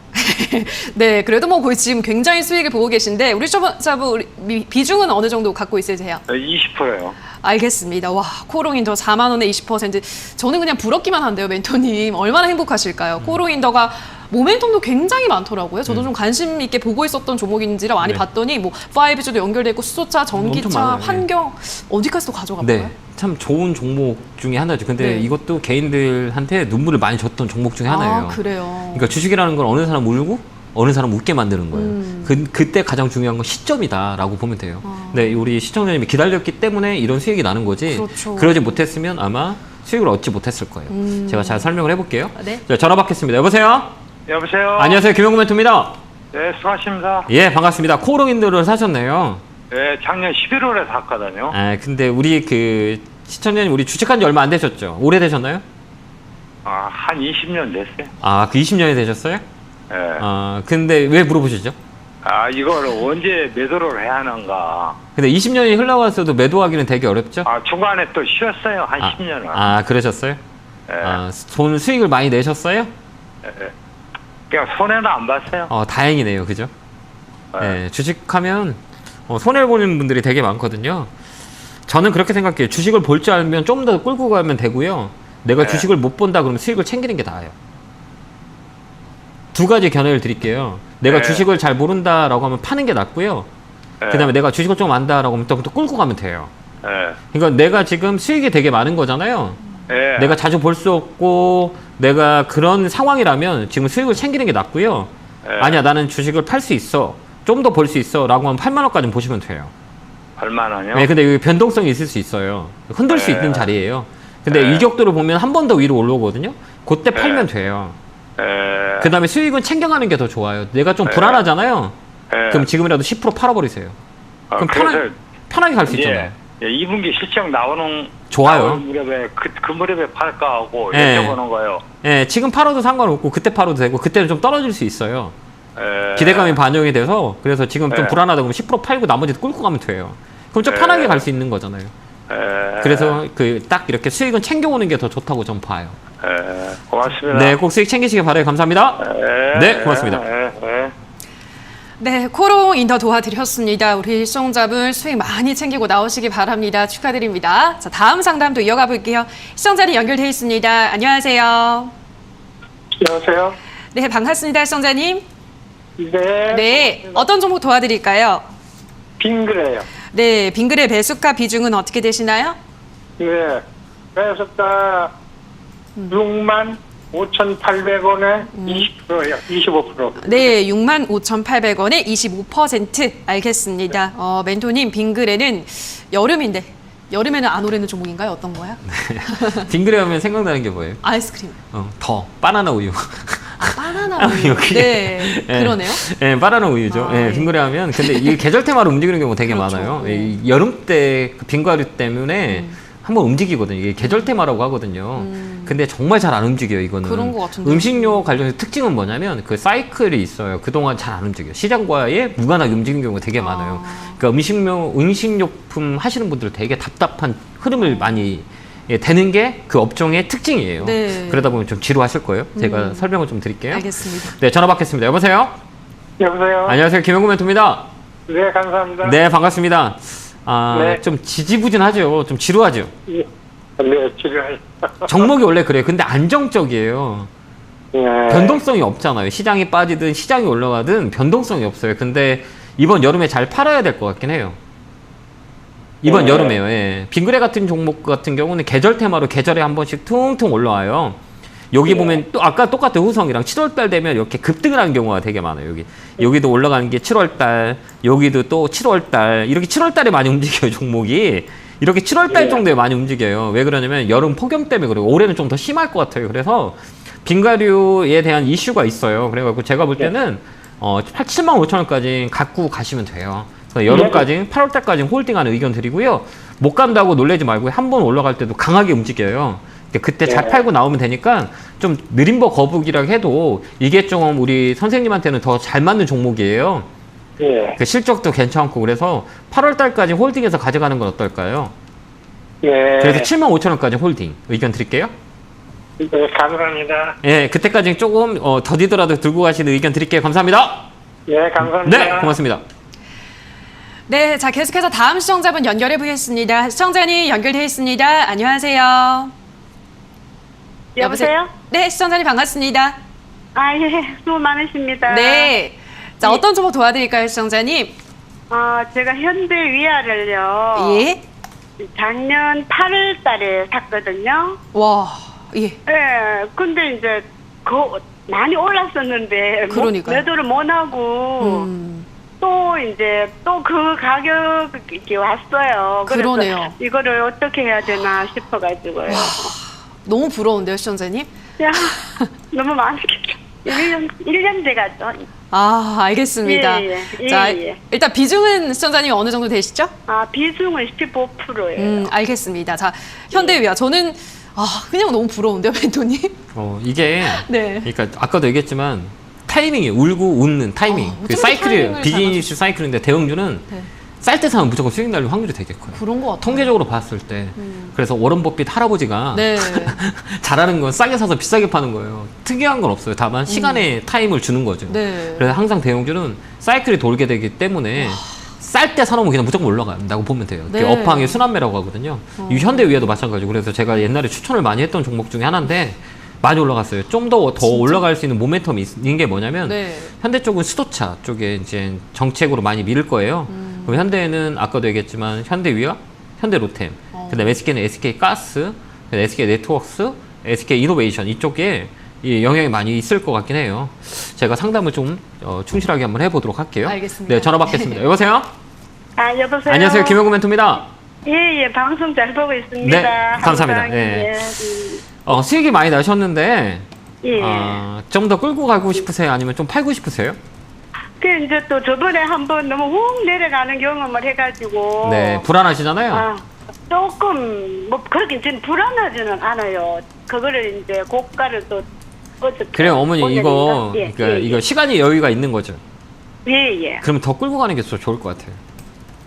네, 그래도 뭐 거의 지금 굉장히 수익을 보고 계신데 우리 시청자분 비중은 어느 정도 갖고 있으세요? 20%요. 알겠습니다. 와, 코롱인더 4만 원에 20%. 저는 그냥 부럽기만 한데요, 멘토님. 얼마나 행복하실까요? 코롱인더가 모멘텀도 굉장히 많더라고요. 저도 좀 관심 있게 보고 있었던 종목인지라 많이 네. 봤더니 뭐 5G도 연결돼 있고 수소차, 전기차, 엄청 많아요. 환경 어디까지도 가져가 네. 봐요? 참 좋은 종목 중에 하나죠. 근데 네. 이것도 개인들한테 눈물을 많이 줬던 종목 중에 하나예요. 아, 그래요. 그러니까 주식이라는 건 어느 사람 울고 어느 사람 웃게 만드는 거예요. 그때 가장 중요한 건 시점이다라고 보면 돼요. 근데 우리 시청자님이 기다렸기 때문에 이런 수익이 나는 거지. 그렇죠. 그러지 못했으면 아마 수익을 얻지 못했을 거예요. 제가 잘 설명을 해볼게요. 네. 자, 전화 받겠습니다. 여보세요? 여보세요. 안녕하세요. 김영구 멘토입니다. 네, 수고하십니다. 예, 반갑습니다. 코롱인더를 사셨네요. 네, 작년 11월에 샀거든요. 근데 우리 그 시청자님 우리 주식한 지 얼마 안 되셨죠? 오래 되셨나요? 한 20년 됐어요. 그 20년이 되셨어요? 네. 근데 왜 물어보시죠? 이걸 언제 매도를 해야 하는가. 근데 20년이 흘러갔어도 매도하기는 되게 어렵죠? 중간에 또 쉬었어요. 한 10년을. 그러셨어요? 네. 돈 수익을 많이 내셨어요? 그냥 손해는 안 봤어요. 다행이네요. 그죠? 네. 네, 주식하면 손해를 보는 분들이 되게 많거든요. 저는 그렇게 생각해요. 주식을 볼 줄 알면 좀 더 끌고 가면 되고요. 내가 네. 주식을 못 본다 그러면 수익을 챙기는 게 나아요. 두 가지 견해를 드릴게요. 내가 네. 주식을 잘 모른다라고 하면 파는 게 낫고요. 네. 그 다음에 내가 주식을 좀 안다라고 하면 또 끌고 가면 돼요. 네. 그러니까 내가 지금 수익이 되게 많은 거잖아요. 네. 내가 자주 볼 수 없고 내가 그런 상황이라면 지금 수익을 챙기는 게 낫고요. 네. 아니야, 나는 주식을 팔 수 있어. 좀 더 벌 수 있어. 라고 하면 8만 원까지는 보시면 돼요. 8만 원이요? 네, 근데 여기 변동성이 있을 수 있어요. 흔들 수 네. 있는 자리예요. 근데 네. 일격도를 보면 한 번 더 위로 올라오거든요. 그때 팔면 돼요. 네. 그 다음에 수익은 챙겨가는 게 더 좋아요. 내가 좀 네. 불안하잖아요. 네. 그럼 지금이라도 10% 팔아버리세요. 그럼 그래서 편하게 갈 수 있잖아요. 2분기 실적 나오는 좋아요. 나올 무렵에 그 무렵에 팔까 하고 네. 여쭤보는 거예요. 예, 지금 팔아도 상관없고 그때 팔아도 되고 그때는 좀 떨어질 수 있어요. 네. 기대감이 반영이 돼서 그래서 지금 좀 네. 불안하다 그러면 10% 팔고 나머지 끌고 가면 돼요. 그럼 좀 네. 편하게 갈 수 있는 거잖아요. 네. 그래서 그 딱 이렇게 수익은 챙겨오는 게 더 좋다고 좀 봐요. 네. 고맙습니다. 네, 꼭 수익 챙기시기 바라요. 감사합니다. 네, 고맙습니다. 네. 네. 네, 코롱 인더 도와드렸습니다. 우리 시청자분 수익 많이 챙기고 나오시기 바랍니다. 축하드립니다. 자, 다음 상담도 이어가 볼게요. 시청자님 연결돼 있습니다. 안녕하세요. 안녕하세요. 네, 반갑습니다, 시청자님. 네. 네, 어떤 종목 도와드릴까요? 빙그레요. 네, 빙그레 매수가 비중은 어떻게 되시나요? 네. 매수가 6만 5,800원에 20%예요. 25%. 네, 65,800원에 25%. 알겠습니다. 멘토님, 빙그레는 여름인데 여름에는 안 오르는 종목인가요? 어떤 거야? 빙그레 하면 생각나는 게 뭐예요? 아이스크림. 바나나 우유. 바나나 우유. 여기. 네, 그러네요. 네, 바나나 우유죠. 네, 예. 빙그레 하면 근데 이 계절 테마로 움직이는 경우 되게 그렇죠. 많아요. 이 여름 때 그 빙과류 때문에 한번 움직이거든요. 이게 계절 테마라고 하거든요. 근데 정말 잘 안 움직여요, 이거는. 그런 것 같은데요. 음식료 관련해서 특징은 뭐냐면 그 사이클이 있어요. 그동안 잘 안 움직여요. 시장과의 무관하게 움직이는 경우가 되게 많아요. 그러니까 음식료품 하시는 분들 되게 답답한 흐름을 많이 되는 게 그 업종의 특징이에요. 네. 그러다 보면 좀 지루하실 거예요. 제가 설명을 좀 드릴게요. 알겠습니다. 네, 전화 받겠습니다. 여보세요? 여보세요? 안녕하세요. 김영구 멘토입니다. 네, 감사합니다. 네, 반갑습니다. 네. 좀 지지부진하죠. 좀 지루하죠. 네, 지루해요. 종목이 원래 그래요. 근데 안정적이에요. 네. 변동성이 없잖아요. 시장이 빠지든 시장이 올라가든 변동성이 없어요. 근데 이번 여름에 잘 팔아야 될 것 같긴 해요. 이번 네. 여름에요. 예. 빙그레 같은 종목 같은 경우는 계절 테마로 계절에 한 번씩 퉁퉁 올라와요. 여기 네. 보면 또 아까 똑같은 후성이랑 7월달 되면 이렇게 급등을 하는 경우가 되게 많아요. 여기도 올라가는 게 7월달, 여기도 또 7월달, 이렇게 7월달에 많이 움직여요, 종목이. 이렇게 7월달 네. 정도에 많이 움직여요. 왜 그러냐면 여름 폭염 때문에 그래요. 올해는 좀 더 심할 것 같아요. 그래서 빙과류에 대한 이슈가 있어요. 그래갖고 제가 볼 때는 7만 5천 원까지 갖고 가시면 돼요. 그래서 여름까지, 8월달까지 홀딩하는 의견 드리고요. 못 간다고 놀라지 말고 한 번 올라갈 때도 강하게 움직여요. 그때 잘 네. 팔고 나오면 되니까 좀 느림버 거북이라고 해도 이게 좀 우리 선생님한테는 더 잘 맞는 종목이에요. 예. 그 실적도 괜찮고 그래서 8월 달까지 홀딩해서 가져가는 건 어떨까요? 예. 그래서 75,000원까지 홀딩 의견 드릴게요. 네, 감사합니다. 예, 그때까지 조금 더디더라도 들고 가시는 의견 드릴게요. 감사합니다. 예, 감사합니다. 네, 고맙습니다. 네, 자 계속해서 다음 시청자분 연결해 보겠습니다. 시청자님 연결되어 있습니다. 안녕하세요. 여보세요? 네, 시청자님 반갑습니다. 아, 예. 수고 많으십니다. 네. 자, 어떤 정보 도와드릴까요, 시청자님? 제가 현대 위아를요. 예. 작년 8월 달에 샀거든요. 와, 예. 예. 근데 이제 많이 올랐었는데 그러니까요. 매도를 못 하고 또 이제 또 그 가격이 왔어요. 그래서 그러네요. 이거를 어떻게 해야 되나 싶어가지고요. 너무 부러운데요, 시청자님? 야, 너무 많겠죠. 1년 돼가죠. 아, 알겠습니다. 예, 예. 자, 예, 예. 일단 비중은 시청자님 어느 정도 되시죠? 비중은 15%예요. 알겠습니다. 자, 현대위아 저는 그냥 너무 부러운데요, 멘토님? 이게 네. 그러니까 아까도 얘기했지만 타이밍이 울고 웃는 타이밍. 그 어떻게 사이클이 타이밍을 비즈니스 사이클인데 대형주는 네. 쌀 때 사면 무조건 수익 날릴 확률이 되게 커요. 그런 것 같아요. 통계적으로 봤을 때. 그래서 워런 버핏 할아버지가 네. 잘하는 건 싸게 사서 비싸게 파는 거예요. 특이한 건 없어요. 다만 시간의 타임을 주는 거죠. 네. 그래서 항상 대형주는 사이클이 돌게 되기 때문에 쌀 때 사놓으면 그냥 무조건 올라간다고 보면 돼요. 네. 그게 업황의 순환매라고 하거든요. 이 현대위아도 마찬가지고 그래서 제가 옛날에 추천을 많이 했던 종목 중에 하나인데 많이 올라갔어요. 좀 더 올라갈 수 있는 모멘텀이 있는 게 뭐냐면 네. 현대 쪽은 수소차 쪽에 이제 정책으로 많이 밀 거예요. 그럼 현대는 아까도 얘기했지만 현대위아, 현대로템, 그다음에 SK는 SK가스, SK네트워크스, SK이노베이션 이쪽에 이 영향이 많이 있을 것 같긴 해요. 제가 상담을 좀 충실하게 한번 해보도록 할게요. 알겠습니다. 네, 전화 받겠습니다. 여보세요? 여보세요? 안녕하세요. 김영구 멘토입니다. 예, 방송 잘 보고 있습니다. 네, 감사합니다. 항상, 네. 예. 수익이 많이 나셨는데 예. 좀 더 끌고 가고 싶으세요? 아니면 좀 팔고 싶으세요? 이제 또 저번에 한번 너무 훅 내려가는 경험을 해가지고. 네, 불안하시잖아요. 조금, 그렇게 저는 불안하지는 않아요. 그거를 이제 고가를 또, 어떻게. 그래요, 어머니, 이거, 예, 그러니까 이거 시간이 여유가 있는 거죠. 예. 그러면 더 끌고 가는 게 더 좋을 것 같아요.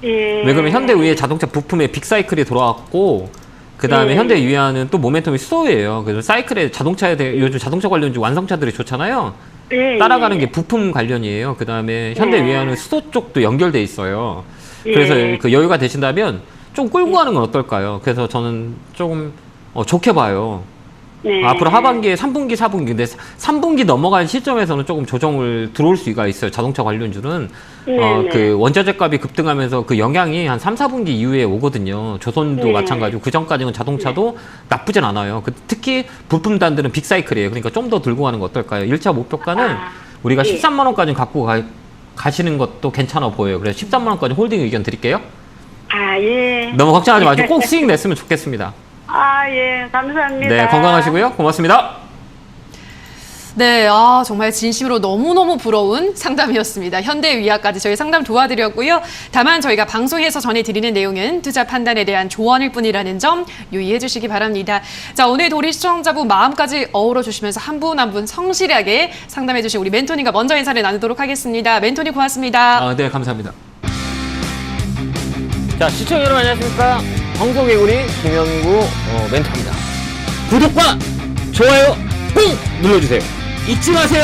예. 왜 그러면 현대 위에 자동차 부품의 빅사이클이 돌아왔고, 그 다음에 예. 현대 위아는 또 모멘텀이 수소예요. 그래서 사이클에 자동차에 대해 요즘 자동차 관련주 완성차들이 좋잖아요. 예, 따라가는 예. 게 부품 관련이에요. 그 다음에 현대 위아는 수소 쪽도 연결돼 있어요. 예. 그래서 그 여유가 되신다면 좀 끌고 가는 건 어떨까요? 그래서 저는 조금 좋게 봐요. 네. 앞으로 하반기에 3분기, 4분기. 근데 3분기 넘어간 시점에서는 조금 조정을 들어올 수가 있어요. 자동차 관련주는. 네. 그 원자재 값이 급등하면서 그 영향이 한 3, 4분기 이후에 오거든요. 조선도 네. 마찬가지고 그 전까지는 자동차도 나쁘진 않아요. 특히 부품단들은 빅사이클이에요. 그러니까 좀 더 들고 가는 거 어떨까요? 1차 목표가는 우리가 예. 13만 원까지 갖고 가시는 것도 괜찮아 보여요. 그래서 13만 원까지 홀딩 의견 드릴게요. 예. 너무 걱정하지 마시고 꼭 수익 냈으면 좋겠습니다. 예. 감사합니다. 네, 건강하시고요. 고맙습니다. 네, 정말 진심으로 너무너무 부러운 상담이었습니다. 현대위아까지 저희 상담 도와드렸고요. 다만 저희가 방송에서 전해드리는 내용은 투자 판단에 대한 조언일 뿐이라는 점 유의해 주시기 바랍니다. 자, 오늘도 우리 시청자분 마음까지 어우러 주시면서 한 분 한 분 성실하게 상담해 주신 우리 멘토님과 먼저 인사를 나누도록 하겠습니다. 멘토님 고맙습니다. 네, 감사합니다. 자, 시청자 여러분 안녕하십니까? 황소개구리 김영구 멘토입니다. 구독과 좋아요 꾹 눌러주세요. 잊지 마세요.